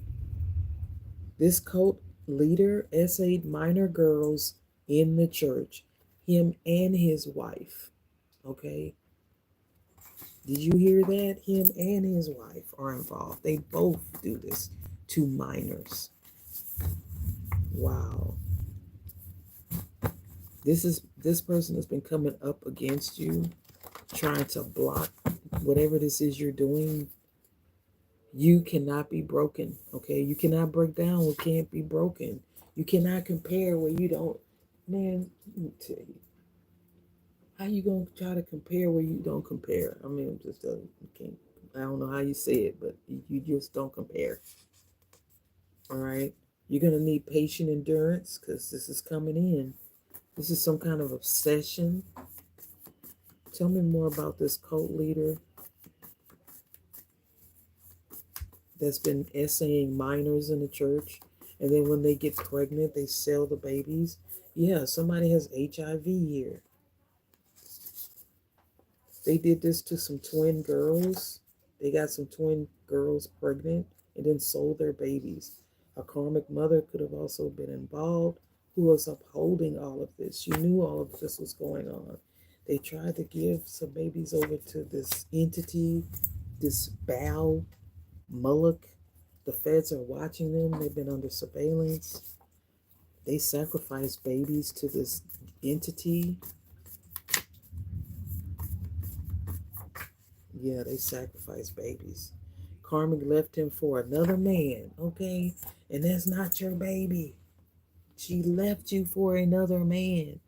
This cult leader essayed minor girls in the church, him and his wife. Okay. Did you hear that? Him and his wife are involved. They both do this to minors. Wow. This person has been coming up against you, trying to block whatever this is you're doing. You cannot be broken. Okay. You cannot break down what can't be broken. You cannot compare where you don't. Man, let me tell you. How you gonna try to compare where you don't compare? I mean, just you can't. I don't know how you say it, but you just don't compare. All right. You're going to need patient endurance because this is coming in. This is some kind of obsession. Tell me more about this cult leader that's been essaying minors in the church. And then when they get pregnant, they sell the babies. Yeah, somebody has HIV here. They did this to some twin girls. They got some twin girls pregnant and then sold their babies. A karmic mother could have also been involved who was upholding all of this. She knew all of this was going on. They tried to give some babies over to this entity, this Baal Moloch. The feds are watching them. They've been under surveillance. They sacrificed babies to this entity. Yeah, they sacrificed babies. Carmen left him for another man, okay? And that's not your baby. She left you for another man.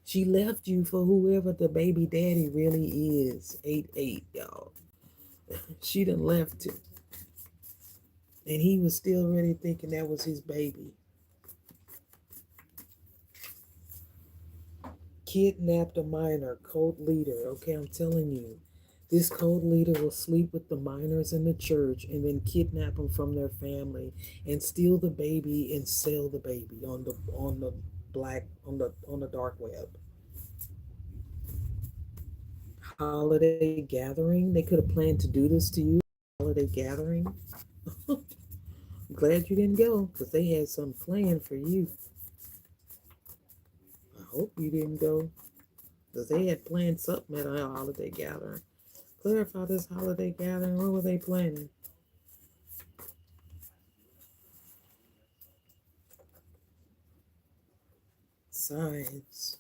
She left you for whoever the baby daddy really is. 8-8, y'all. She done left him. And he was still really thinking that was his baby. Kidnapped a minor, cult leader. Okay, I'm telling you. This cult leader will sleep with the minors in the church and then kidnap them from their family and steal the baby and sell the baby on the dark web. Holiday gathering. They could have planned to do this to you. Holiday gathering. Glad you didn't go because they had some plan for you. I hope you didn't go because they had planned something at a holiday gathering. Clarify this holiday gathering. What were they planning? Signs.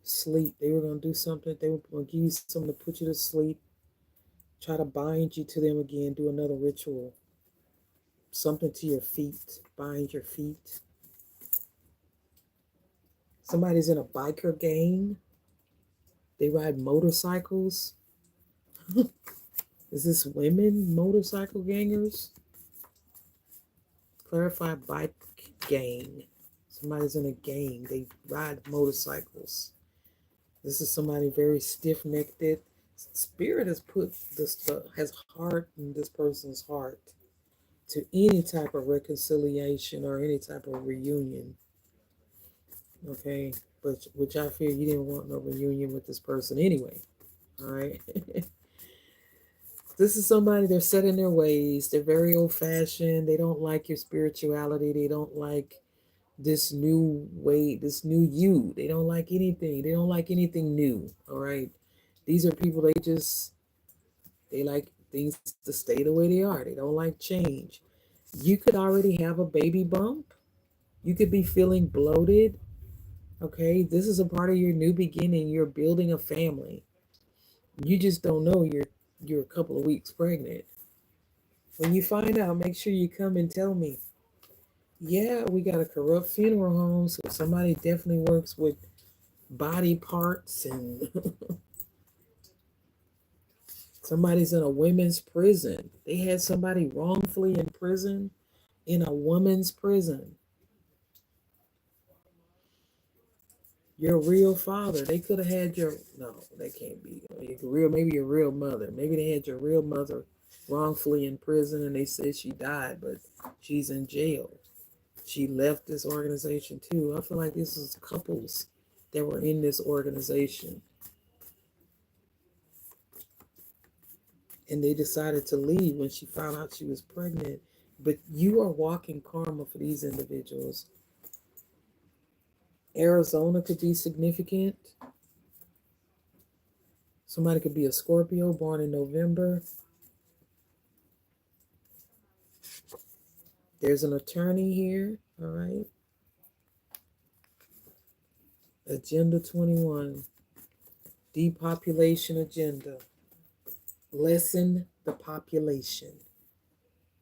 Sleep. They were going to do something. They were going to give you something to put you to sleep. Try to bind you to them again. Do another ritual. Something to your feet. Bind your feet. Somebody's in a biker gang. They ride motorcycles. Is this women motorcycle gangers? Clarify bike gang. Somebody's in a gang. They ride motorcycles. This is somebody very stiff-necked. Spirit has put this has heart in this person's heart to any type of reconciliation or any type of reunion. Okay, but which I fear you didn't want no reunion with this person anyway. All right. This is somebody, they're set in their ways. They're very old-fashioned. They don't like your spirituality. They don't like this new way, this new you. They don't like anything. They don't like anything new. All right. These are people, they like things to stay the way they are. They don't like change. You could already have a baby bump. You could be feeling bloated. Okay. This is a part of your new beginning. You're building a family. You just don't know you're a couple of weeks pregnant. When you find out, make sure you come and tell me. Yeah, we got a corrupt funeral home, so somebody definitely works with body parts and somebody's in a women's prison. They had somebody wrongfully in prison in a woman's prison. Your real father. They could have had your no, they can't be your real, maybe your real mother. Maybe they had your real mother wrongfully in prison and they said she died, but she's in jail. She left this organization too. I feel like this is couples that were in this organization. And they decided to leave when she found out she was pregnant. But you are walking karma for these individuals. Arizona could be significant. Somebody could be a Scorpio born in November. There's an attorney here, all right? Agenda 21, depopulation agenda. Lessen the population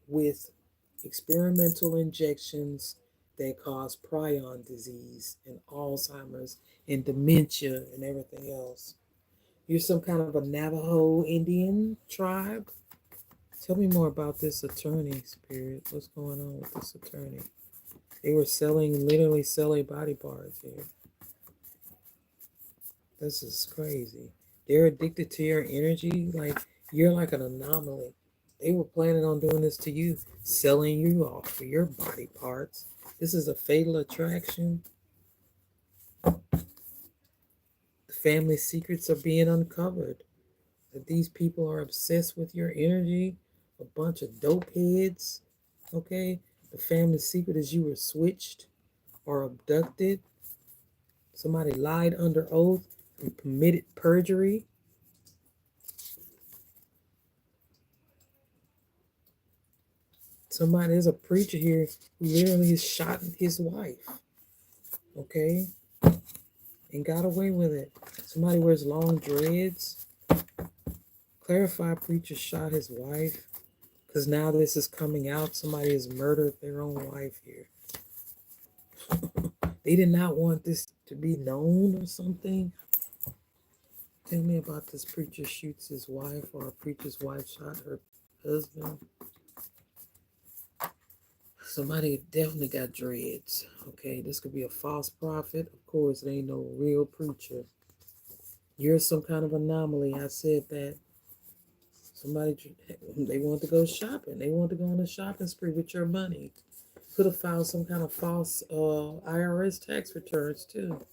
with experimental injections that cause prion disease and Alzheimer's and dementia and everything else. You're some kind of a Navajo Indian tribe. Tell me more about this attorney, Spirit. What's going on with this attorney? They were literally selling body parts here. This is crazy. They're addicted to your energy. Like, you're like an anomaly. They were planning on doing this to you, selling you off for your body parts. This is a fatal attraction. The family secrets are being uncovered. That these people are obsessed with your energy. A bunch of dope heads. Okay? The family secret is you were switched or abducted. Somebody lied under oath and committed perjury. There's a preacher here who literally shot his wife, okay, and got away with it. Somebody wears long dreads. Clarify preacher shot his wife because now this is coming out. Somebody has murdered their own wife here. They did not want this to be known or something. Tell me about this preacher shoots his wife, or a preacher's wife shot her husband. Somebody definitely got dreads. Okay, this could be a false prophet. Of course, it ain't no real preacher. You're some kind of anomaly. I said that. They want to go shopping. They want to go on a shopping spree with your money. Could have filed some kind of false IRS tax returns too.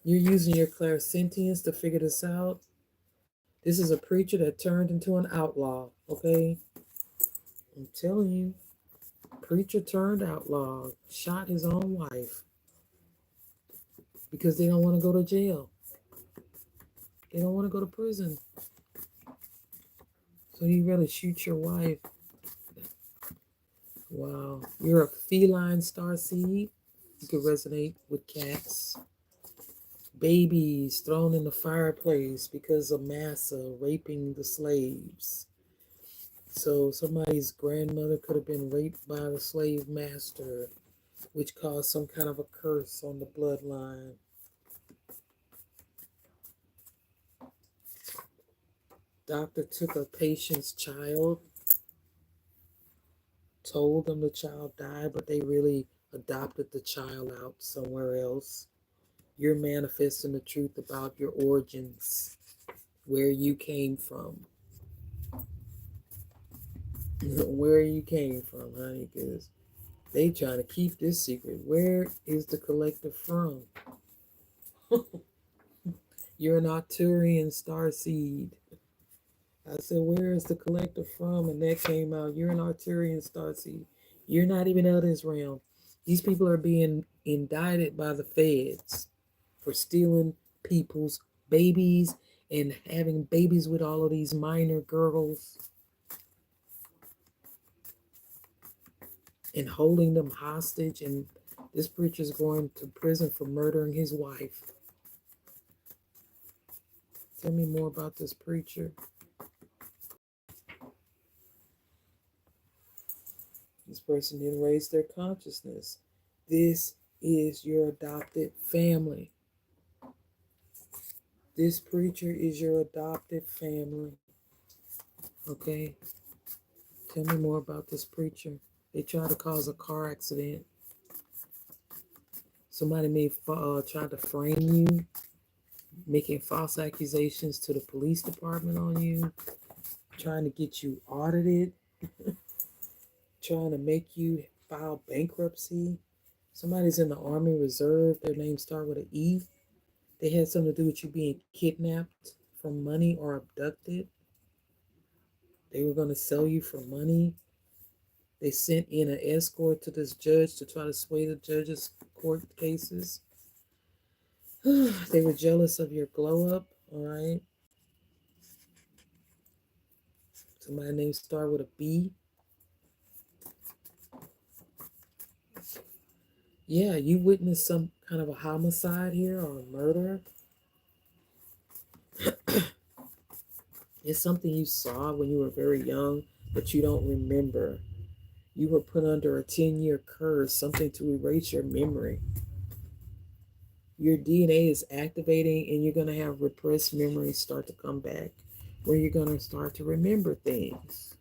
You're using your clairsentience to figure this out. This is a preacher that turned into an outlaw. Okay, I'm telling you. Preacher turned outlaw, shot his own wife because they don't want to go to jail. They don't want to go to prison. So you really shoot your wife. Wow. You're a feline starseed. You could resonate with cats. Babies thrown in the fireplace because of massa raping the slaves. So somebody's grandmother could have been raped by the slave master, which caused some kind of a curse on the bloodline. Doctor took a patient's child, told them the child died, but they really adopted the child out somewhere else. You're manifesting the truth about your origins, where you came from. Where you came from, honey, because they trying to keep this secret. Where is the collective from? You're an Arcturian starseed. I said, where is the collective from? And that came out. You're an Arcturian starseed. You're not even of this realm. These people are being indicted by the feds for stealing people's babies and having babies with all of these minor girls and holding them hostage. And this preacher's going to prison for murdering his wife. Tell me more about this preacher. This person didn't raise their consciousness. This is your adopted family. This preacher is your adopted family. Okay? Tell me more about this preacher. They tried to cause a car accident. Somebody may try to frame you, making false accusations to the police department on you, trying to get you audited, trying to make you file bankruptcy. Somebody's in the Army Reserve. Their name start with an E. They had something to do with you being kidnapped for money or abducted. They were going to sell you for money. They sent in an escort to this judge to try to sway the judge's court cases. They were jealous of your glow up, all right? Somebody's name start with a B. Yeah, you witnessed some kind of a homicide here or a murder. It's something you saw when you were very young, but you don't remember. You were put under a 10-year curse, something to erase your memory. Your DNA is activating and you're going to have repressed memories start to come back, where you're going to start to remember things.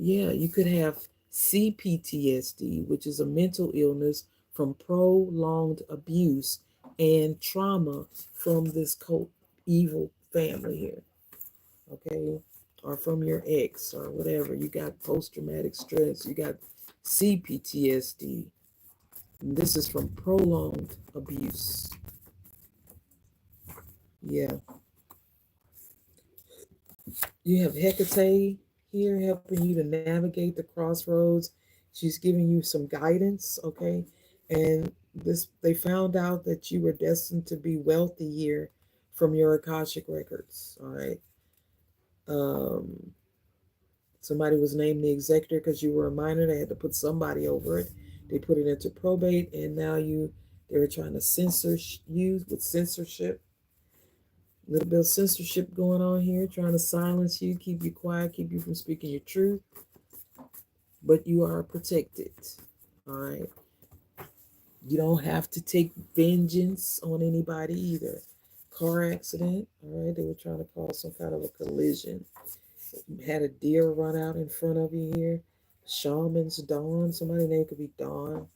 Yeah, you could have CPTSD, which is a mental illness from prolonged abuse and trauma from this cult evil family here. Okay, or from your ex or whatever. You got post traumatic stress, you got CPTSD. And this is from prolonged abuse. Yeah, you have Hecate here helping you to navigate the crossroads. She's giving you some guidance, okay? And this they found out that you were destined to be wealthy here from your Akashic records, all right? Um, Somebody was named the executor because you were a minor. They had to put somebody over it. They put it into probate, and now they were trying to censor you with censorship. A little bit of censorship going on here, trying to silence you, keep you quiet, keep you from speaking your truth. But you are protected. All right. You don't have to take vengeance on anybody either. Car accident. All right. They were trying to cause some kind of a collision. Had a deer run out in front of you here. Shaman's Dawn. Somebody's name could be Dawn.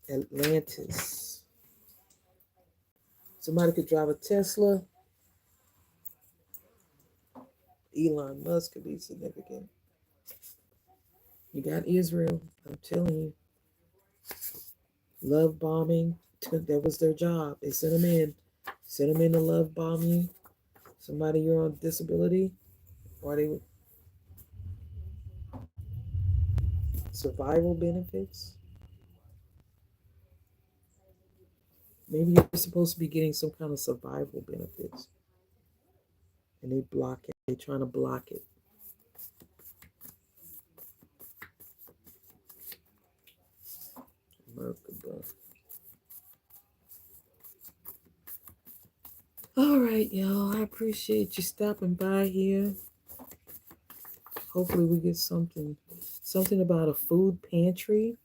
Atlantis. Somebody could drive a Tesla. Elon Musk could be significant. You got Israel. I'm telling you. Love bombing. That was their job. They sent them in. Sent them in to love bomb you. Somebody you're on disability. Or they survival benefits. Maybe you're supposed to be getting some kind of survival benefits. And they block it. They're trying to block it. Merkaba. All right, y'all. I appreciate you stopping by here. Hopefully we get something about a food pantry.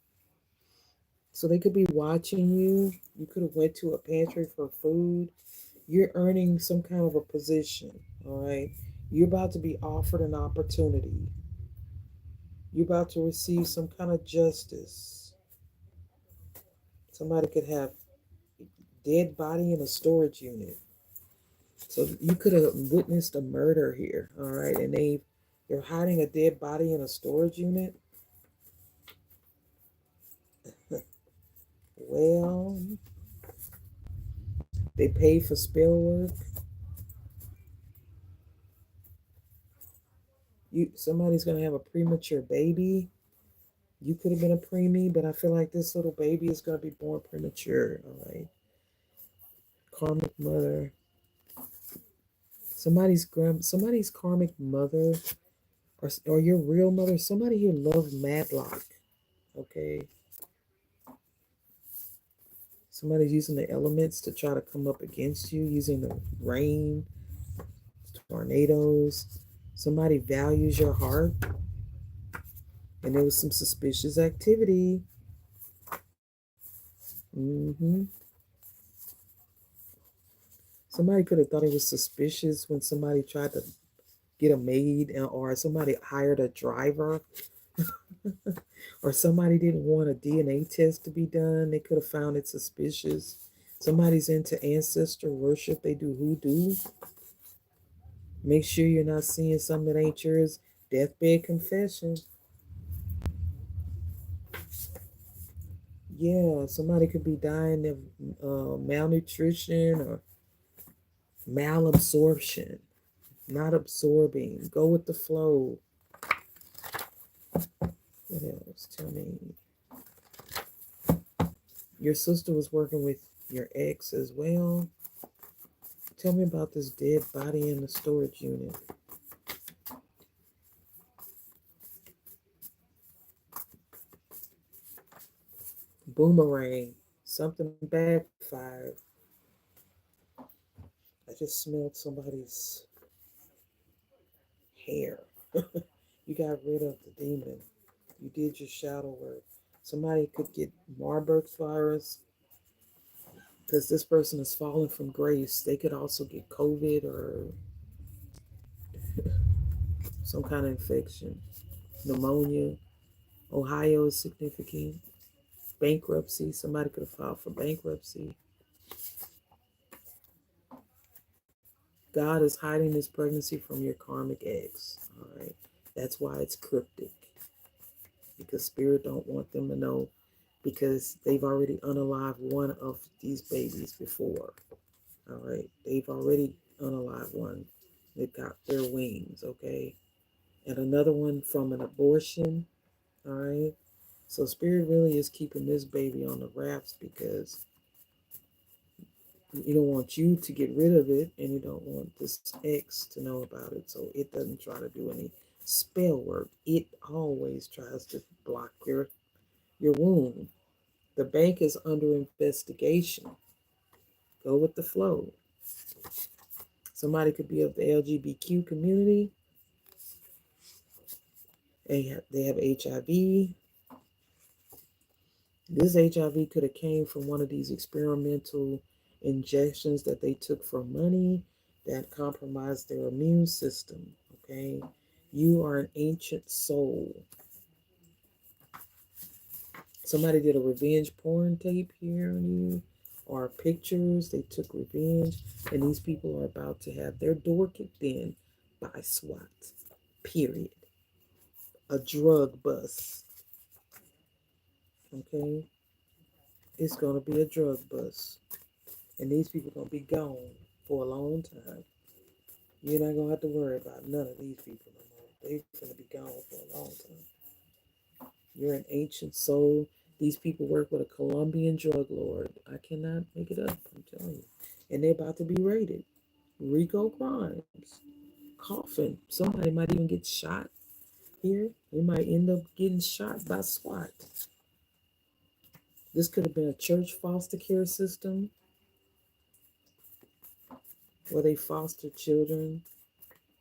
So they could be watching you. You could have went to a pantry for food. You're earning some kind of a position, all right? You're about to be offered an opportunity. You're about to receive some kind of justice. Somebody could have dead body in a storage unit. So you could have witnessed a murder here, all right? And they're hiding a dead body in a storage unit. Well, they pay for spell work. Somebody's gonna have a premature baby. You could have been a preemie, but I feel like this little baby is gonna be born premature. All right, karmic mother. Somebody's karmic mother, or your real mother. Somebody here loves Madlock. Okay, somebody's using the elements to try to come up against you, using the rain, tornadoes. Somebody values your heart, and there was some suspicious activity. hmm Somebody could have thought it was suspicious when somebody tried to get a maid, or somebody hired a driver, or somebody didn't want a DNA test to be done. They could have found it suspicious. Somebody's into ancestor worship. They do hoodoo. Make sure you're not seeing something that ain't yours. Deathbed confession. Yeah, somebody could be dying of malnutrition or malabsorption, not absorbing. Go with the flow. What else? Tell me. Your sister was working with your ex as well. Tell me about this dead body in the storage unit. Boomerang. Something backfired. I just smelled somebody's hair. You got rid of the demon. You did your shadow work. Somebody could get Marburg's virus because this person is fallen from grace. They could also get COVID or some kind of infection, pneumonia. Ohio is significant. Bankruptcy. Somebody could have filed for bankruptcy. God is hiding this pregnancy from your karmic ex. All right. That's why it's cryptic. Because spirit don't want them to know, because they've already unalived one of these babies before. All right. They've already unalived one. They got their wings, okay? And another one from an abortion. All right. So spirit really is keeping this baby on the wraps because you don't want you to get rid of it, and you don't want this ex to know about it. So it doesn't try to do any spell work. It always tries to block your womb. The bank is under investigation. Go with the flow. Somebody could be of the LGBTQ community. They have HIV. This HIV could have came from one of these experimental injections that they took for money that compromised their immune system. Okay, you are an ancient soul. Somebody did a revenge porn tape here on you, or pictures. They took revenge, and these people are about to have their door kicked in by SWAT. Period. A drug bust. Okay, it's gonna be a drug bust. And these people gonna be gone for a long time. You're not gonna have to worry about none of these people no more. They're gonna be gone for a long time. You're an ancient soul. These people work with a Colombian drug lord. I cannot make it up. I'm telling you. And they're about to be raided. Rico crimes. Coffin. Somebody might even get shot here. They might end up getting shot by SWAT. This could have been a church foster care system where they foster children,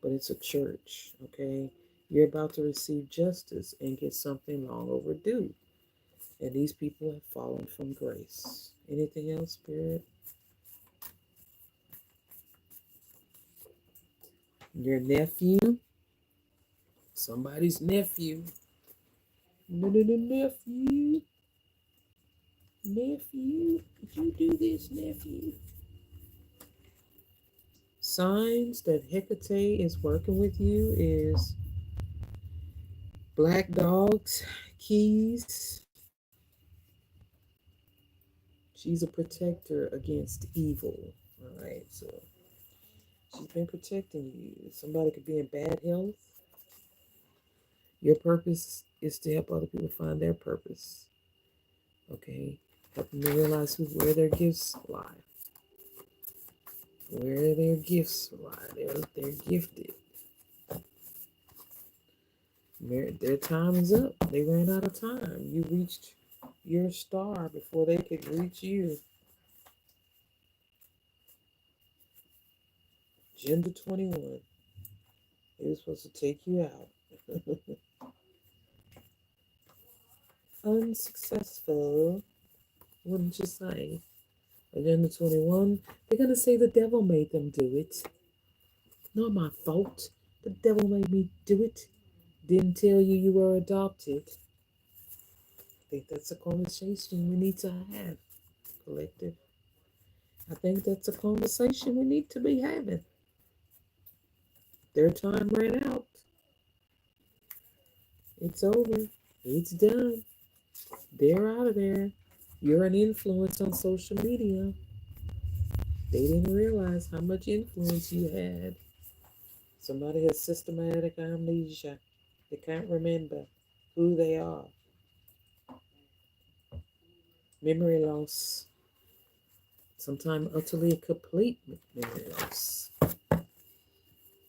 but it's a church, okay? You're about to receive justice and get something long overdue. And these people have fallen from grace. Anything else, Spirit? Your nephew, somebody's nephew. No, no, no, nephew. Nephew, did you do this, nephew? Signs that Hecate is working with you is black dogs, keys. She's a protector against evil. All right, so she's been protecting you. Somebody could be in bad health. Your purpose is to help other people find their purpose. Okay, help them to realize where their gifts lie. Where their gifts lie. They're gifted. Their time is up. They ran out of time. You reached your star before they could reach you. Gender 21. It was supposed to take you out. Unsuccessful. Wouldn't you say? Agenda 21. They're going to say the devil made them do it. Not my fault. The devil made me do it. Didn't tell you you were adopted. I think that's a conversation we need to have, collective. I think that's a conversation we need to be having. Their time ran out. It's over. It's done. They're out of there. You're an influence on social media. They didn't realize how much influence you had. Somebody has systematic amnesia. They can't remember who they are. Memory loss. Sometimes utterly complete memory loss.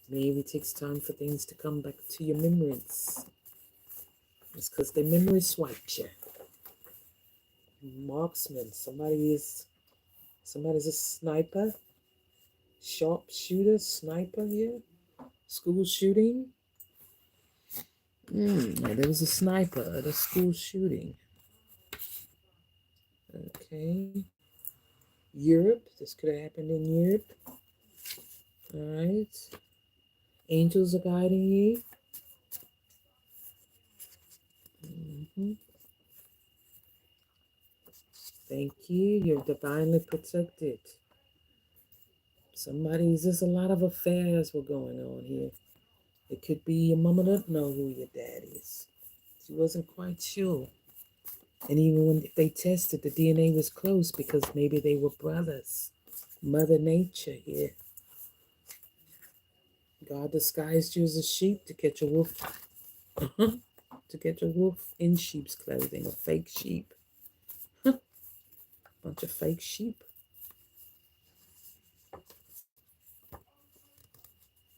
Maybe it takes time for things to come back to your memories. It's because their memory swiped you. Marksman. Somebody's a sniper. Sharpshooter, sniper here. School shooting. Yeah, there was a sniper at a school shooting. Okay. Europe. This could have happened in Europe. All right. Angels are guiding you. Thank you. You're divinely protected. There's a lot of affairs were going on here. It could be your mama doesn't know who your dad is. She wasn't quite sure. And even when they tested, the DNA was close because maybe they were brothers. Mother Nature here. God disguised you as a sheep to catch a wolf. To catch a wolf in sheep's clothing, a fake sheep. Bunch of fake sheep.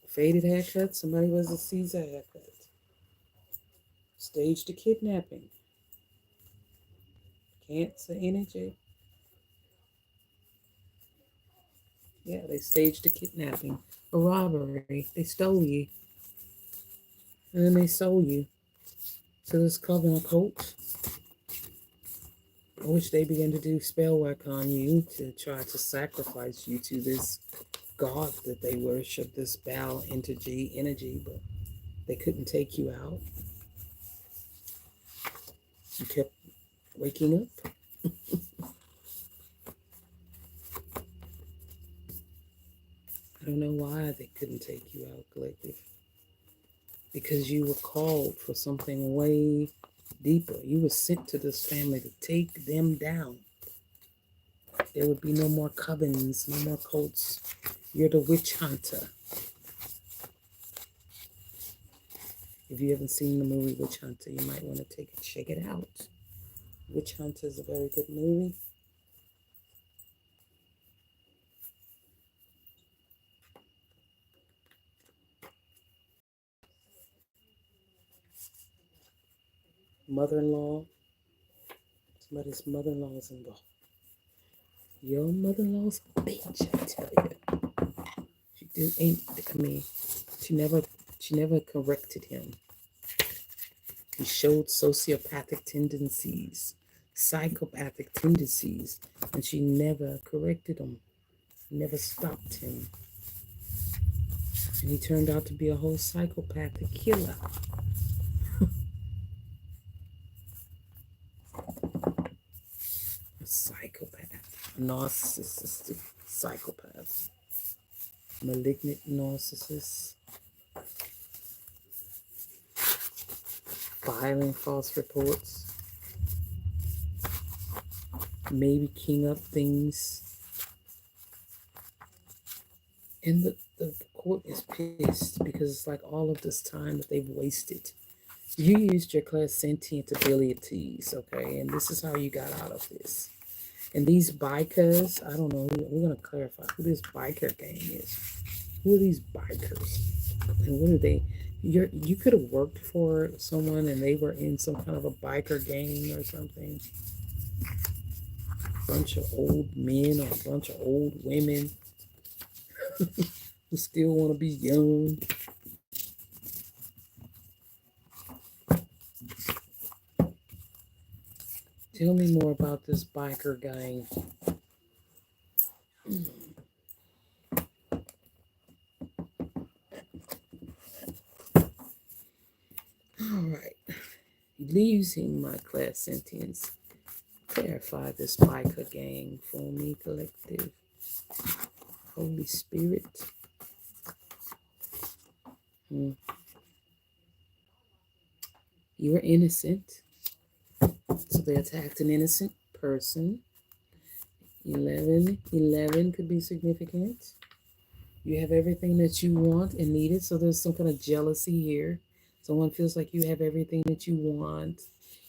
Faded haircut, somebody was a Caesar haircut. Staged a kidnapping. Cancer energy. Yeah, they staged a kidnapping, a robbery. They stole you. And then they sold you to this coven cult, which they began to do spell work on you to try to sacrifice you to this god that they worship, this Baal energy, but they couldn't take you out. You kept waking up. I don't know why they couldn't take you out, collective. Because you were called for something way deeper. You were sent to this family to take them down. There would be no more covens, no more cults. You're the witch hunter. If you haven't seen the movie Witch Hunter, you might want to check it out. Witch Hunter is a very good movie. Mother-in-law. Somebody's mother-in-law is involved. Your mother-in-law's a bitch, I tell you. She never corrected him. He showed sociopathic tendencies, psychopathic tendencies, and she never corrected him, never stopped him. And he turned out to be a whole psychopathic killer. A psychopath, a narcissistic psychopath, malignant narcissist, filing false reports, maybe king up things. And the court is pissed because it's like all of this time that they've wasted. You used your clairsentient abilities, okay? And this is how you got out of this. And these bikers, I don't know, we're going to clarify who this biker gang is. Who are these bikers? And what are they? You could have worked for someone and they were in some kind of a biker gang or something. A bunch of old men or a bunch of old women who still want to be young. Tell me more about this biker gang. All right. Using my clairsentience, clarify this biker gang for me, collective. Holy Spirit. You were innocent. So they attacked an innocent person. 11 could be significant. You have everything that you want and needed. So there's some kind of jealousy here. Someone feels like you have everything that you want.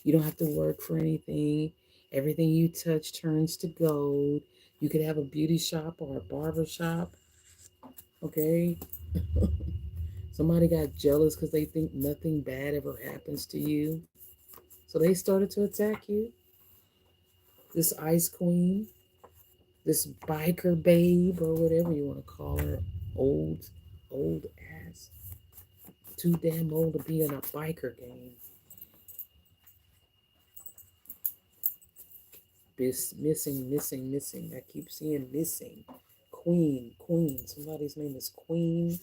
You don't have to work for anything. Everything you touch turns to gold. You could have a beauty shop or a barber shop. Okay? Somebody got jealous because they think nothing bad ever happens to you. So they started to attack you. This ice queen, this biker babe, or whatever you want to call her, old ass. Too damn old to be in a biker gang. Missing. I keep seeing missing. Queen. Somebody's name is Queen.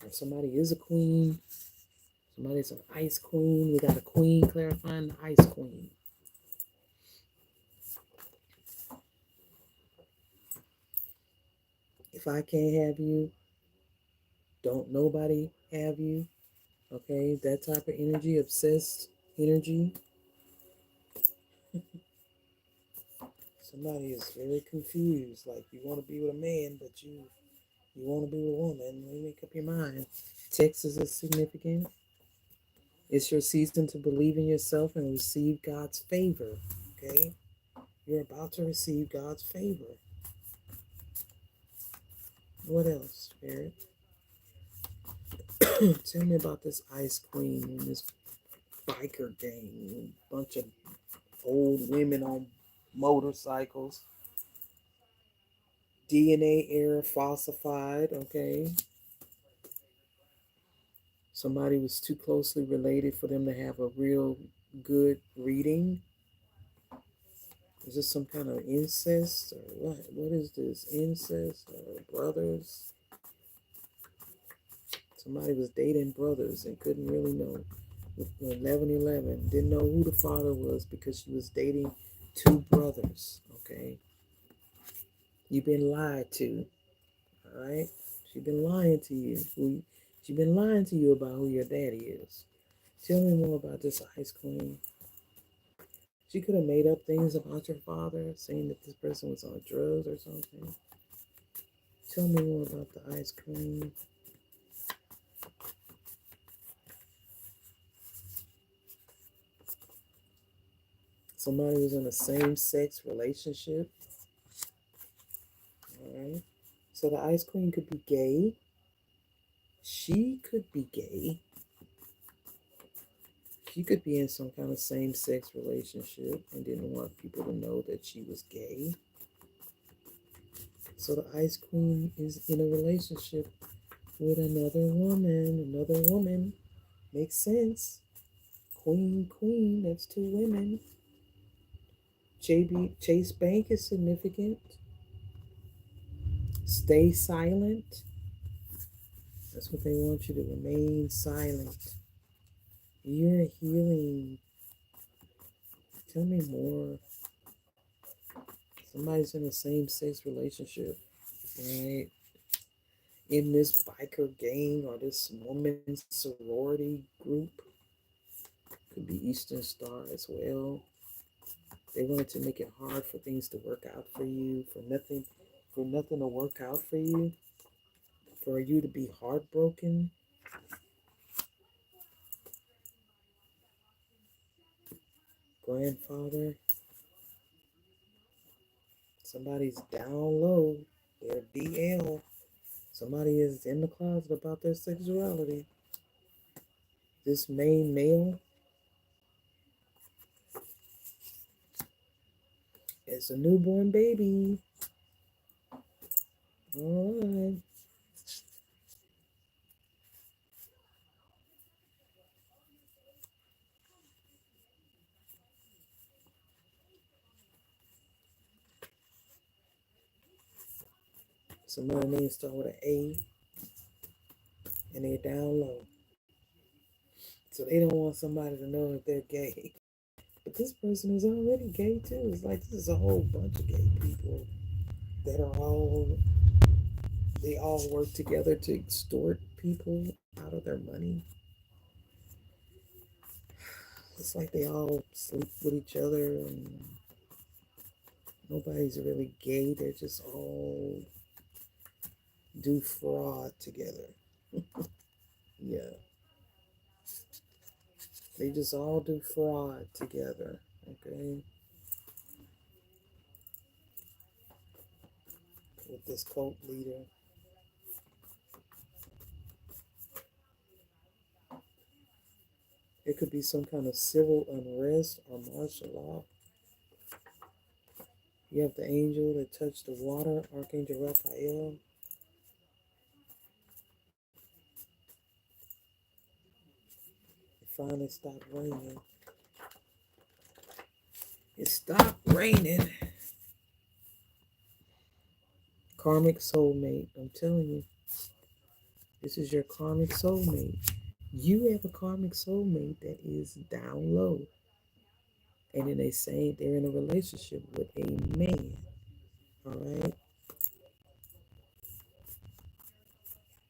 Or somebody is a queen. Somebody's an ice queen. We got a queen clarifying the ice queen. If I can't have you, don't nobody have you. Okay, that type of energy, obsessed energy. Somebody is very confused. Like you want to be with a man, but you want to be with a woman. Let me make up your mind. Texas is significant. It's your season to believe in yourself and receive God's favor. Okay, you're about to receive God's favor. What else, Spirit? Tell me about this ice queen and this biker gang. Bunch of old women on motorcycles. DNA error falsified, okay? Somebody was too closely related for them to have a real good reading. Is this some kind of incest or what? What is this? Incest or brothers? Somebody was dating brothers and couldn't really know. 11:11, didn't know who the father was because she was dating two brothers, okay? You've been lied to, all right? She's been lying to you. She's been lying to you about who your daddy is. Tell me more about this ice queen. She could have made up things about your father, saying that this person was on drugs or something. Tell me more about the ice queen. Somebody was in a same-sex relationship. All right. So the ice queen could be gay. She could be gay. She could be in some kind of same-sex relationship and didn't want people to know that she was gay. So the ice queen is in a relationship with another woman. Another woman. Makes sense. Queen, that's two women. Chase Bank is significant. Stay silent. That's what they want you to remain silent. You're healing. Tell me more. Somebody's in a same-sex relationship, right? In this biker gang or this woman's sorority group. Could be Eastern Star as well. They wanted to make it hard for things to work out for you, for nothing to work out for you, for you to be heartbroken. Grandfather. Somebody's down low. They're DL. Somebody is in the closet about their sexuality. This main male is a newborn baby. All right. Somebody named start with an A, and they're down low. So they don't want somebody to know that they're gay. But this person is already gay too. It's like this is a whole bunch of gay people that are they all work together to extort people out of their money. It's like they all sleep with each other and nobody's really gay. They're just all do fraud together. Yeah. They just all do fraud together. Okay. With this cult leader. It could be some kind of civil unrest or martial law. You have the angel that touched the water, Archangel Raphael. It finally stopped raining. It stopped raining. Karmic soulmate. I'm telling you, this is your karmic soulmate. You have a karmic soulmate that is down low. And then they say they're in a relationship with a man. All right.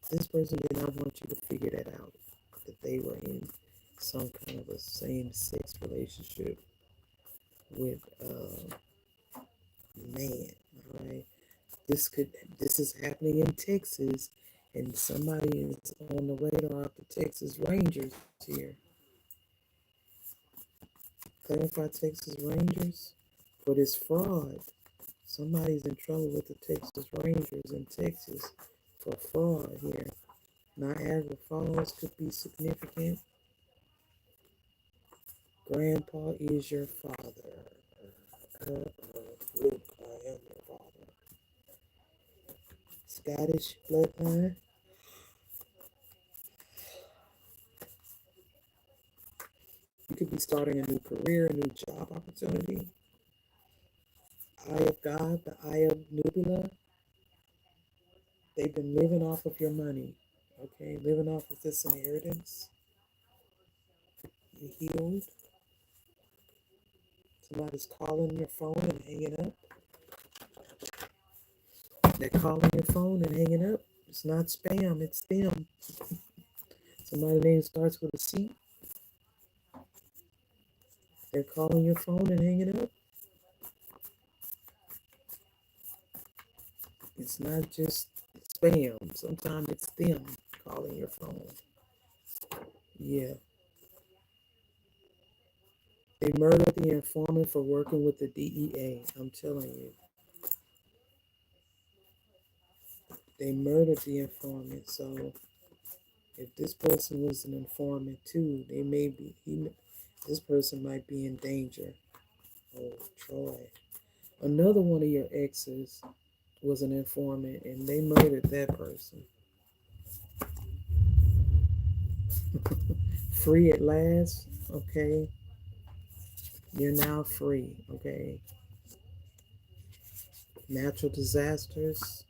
This person did not want you to figure that out. That they were in some kind of a same sex relationship with a man. All right. This is happening in Texas, and somebody is on the radar of the Texas Rangers here. Clarify Texas Rangers for this fraud. Somebody's in trouble with the Texas Rangers in Texas for fraud here. Niagara Falls could be significant. Grandpa is your father. Luke, I am your father. Scottish bloodline. You could be starting a new career, a new job opportunity. Eye of God, the Eye of Nubula. They've been living off of your money. Okay, living off of this inheritance. You healed. Somebody's calling your phone and hanging up. They're calling your phone and hanging up. It's not spam, it's them. Somebody's name starts with a C. They're calling your phone and hanging up. It's not just spam. Sometimes it's them calling your phone. Yeah. They murdered the informant for working with the DEA. I'm telling you. They murdered the informant. So if this person was an informant too, they may be. This person might be in danger. Oh, Troy. Another one of your exes was an informant, and they murdered that person. Free at last. Okay. You're now free. Okay. Natural disasters.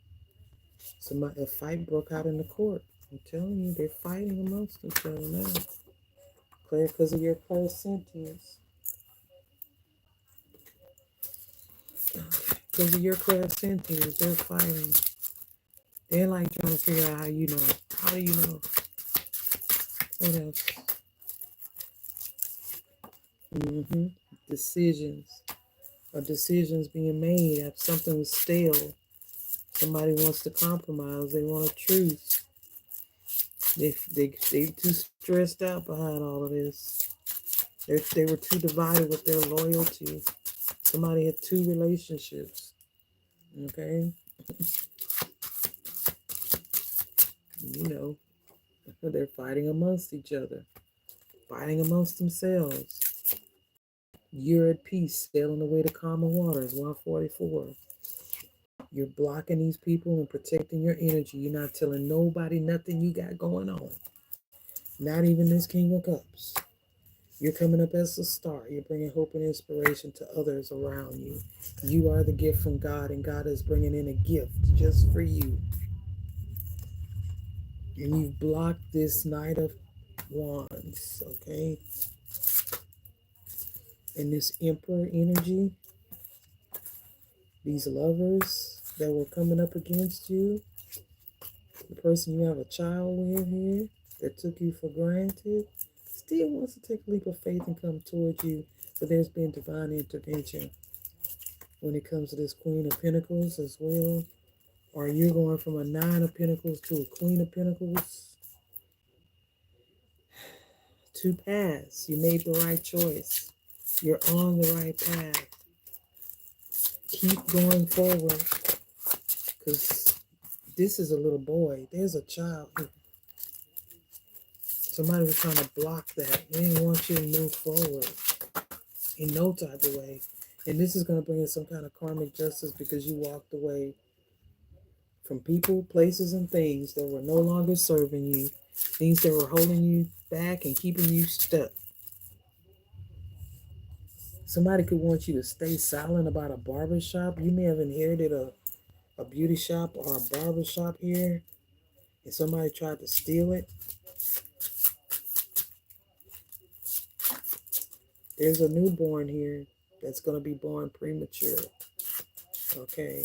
A fight broke out in the court. I'm telling you, they're fighting amongst each other now. Clear because of your clairsentience. Because of your clairsentience, they're fighting. They're like trying to figure out how you know. How do you know? What else? Decisions. Or decisions being made. If something was stale, somebody wants to compromise. They want a truce. They too stressed out behind all of this. They were too divided with their loyalty. Somebody had two relationships. Okay? You know, they're fighting amongst each other, fighting amongst themselves. You're at peace, sailing away to calmer waters, 144. You're blocking these people and protecting your energy. You're not telling nobody nothing you got going on. Not even this King of Cups. You're coming up as a star. You're bringing hope and inspiration to others around you. You are the gift from God, and God is bringing in a gift just for you. And you've blocked this Knight of Wands, okay? And this Emperor energy, these lovers that were coming up against you, the person you have a child with here that took you for granted, still wants to take a leap of faith and come towards you, but there's been divine intervention when it comes to this Queen of Pentacles as well. Or you're going from a Nine of Pentacles to a Queen of Pentacles. To pass. You made the right choice. You're on the right path. Keep going forward. Because this is a little boy. There's a child here. Somebody was trying to block that. They didn't want you to move forward in no type of way. And this is going to bring in some kind of karmic justice because you walked away from people, places, and things that were no longer serving you. Things that were holding you back and keeping you stuck. Somebody could want you to stay silent about a barber shop. You may have inherited a beauty shop or a barber shop here, and somebody tried to steal it. There's a newborn here that's going to be born premature. Okay.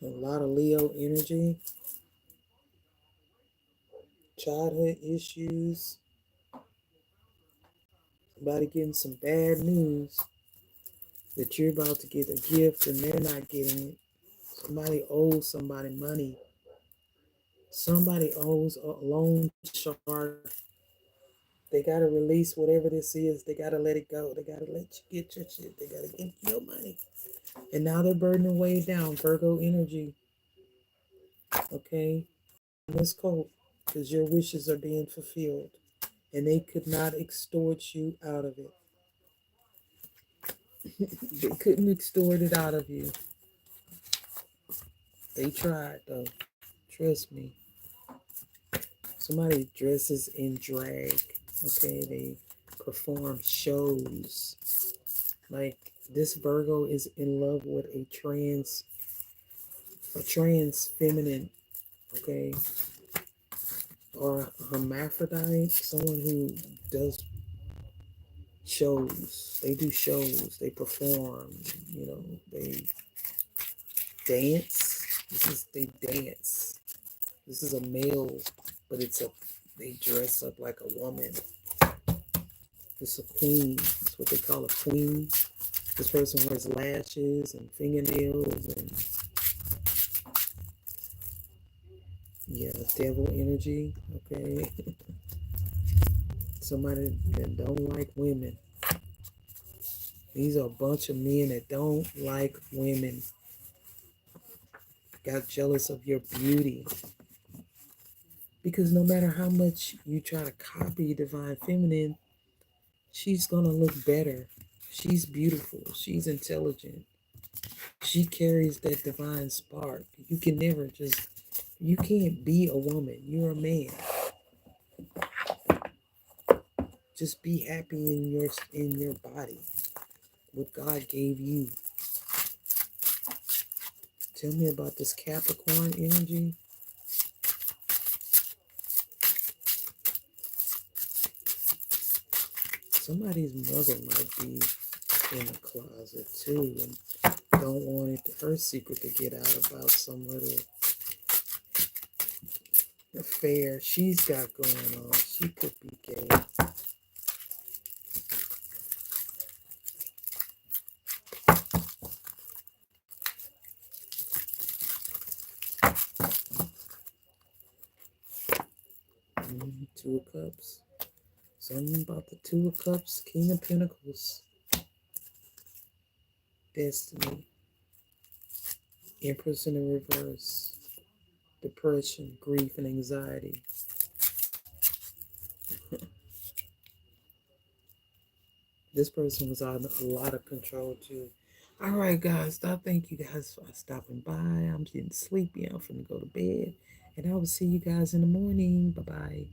A lot of Leo energy, childhood issues, somebody getting some bad news that you're about to get a gift and they're not getting it. Somebody owes somebody money. Somebody owes a loan shark. They got to release whatever this is. They got to let it go. They got to let you get your shit. They got to get your money. And now they're burdening way down. Virgo energy. Okay? Let's cope because your wishes are being fulfilled. And they could not extort you out of it. They couldn't extort it out of you. They tried though. Trust me. Somebody dresses in drag. Okay, they perform shows. Like this Virgo is in love with a trans feminine, okay, or a hermaphrodite, someone who does shows. They do shows. They perform. You know, they dance. They dance. This is a male, but they dress up like a woman. It's a queen. That's what they call a queen. This person wears lashes and fingernails and yeah, devil energy. Okay, somebody that don't like women. These are a bunch of men that don't like women. Got jealous of your beauty. Because no matter how much you try to copy Divine Feminine, she's gonna look better. She's beautiful. She's intelligent. She carries that divine spark. You can't be a woman. You're a man. Just be happy in your body. What God gave you. Tell me about this Capricorn energy. Somebody's mother might be in the closet too and don't want her secret to get out about some little affair she's got going on. She could be gay. Two of Cups. Something about the Two of Cups, King of Pentacles. Destiny. Empress in the reverse. Depression, grief, and anxiety. This person was out a lot of control too. All right, guys. Thank you guys for stopping by. I'm getting sleepy. I'm finna go to bed. And I will see you guys in the morning. Bye-bye.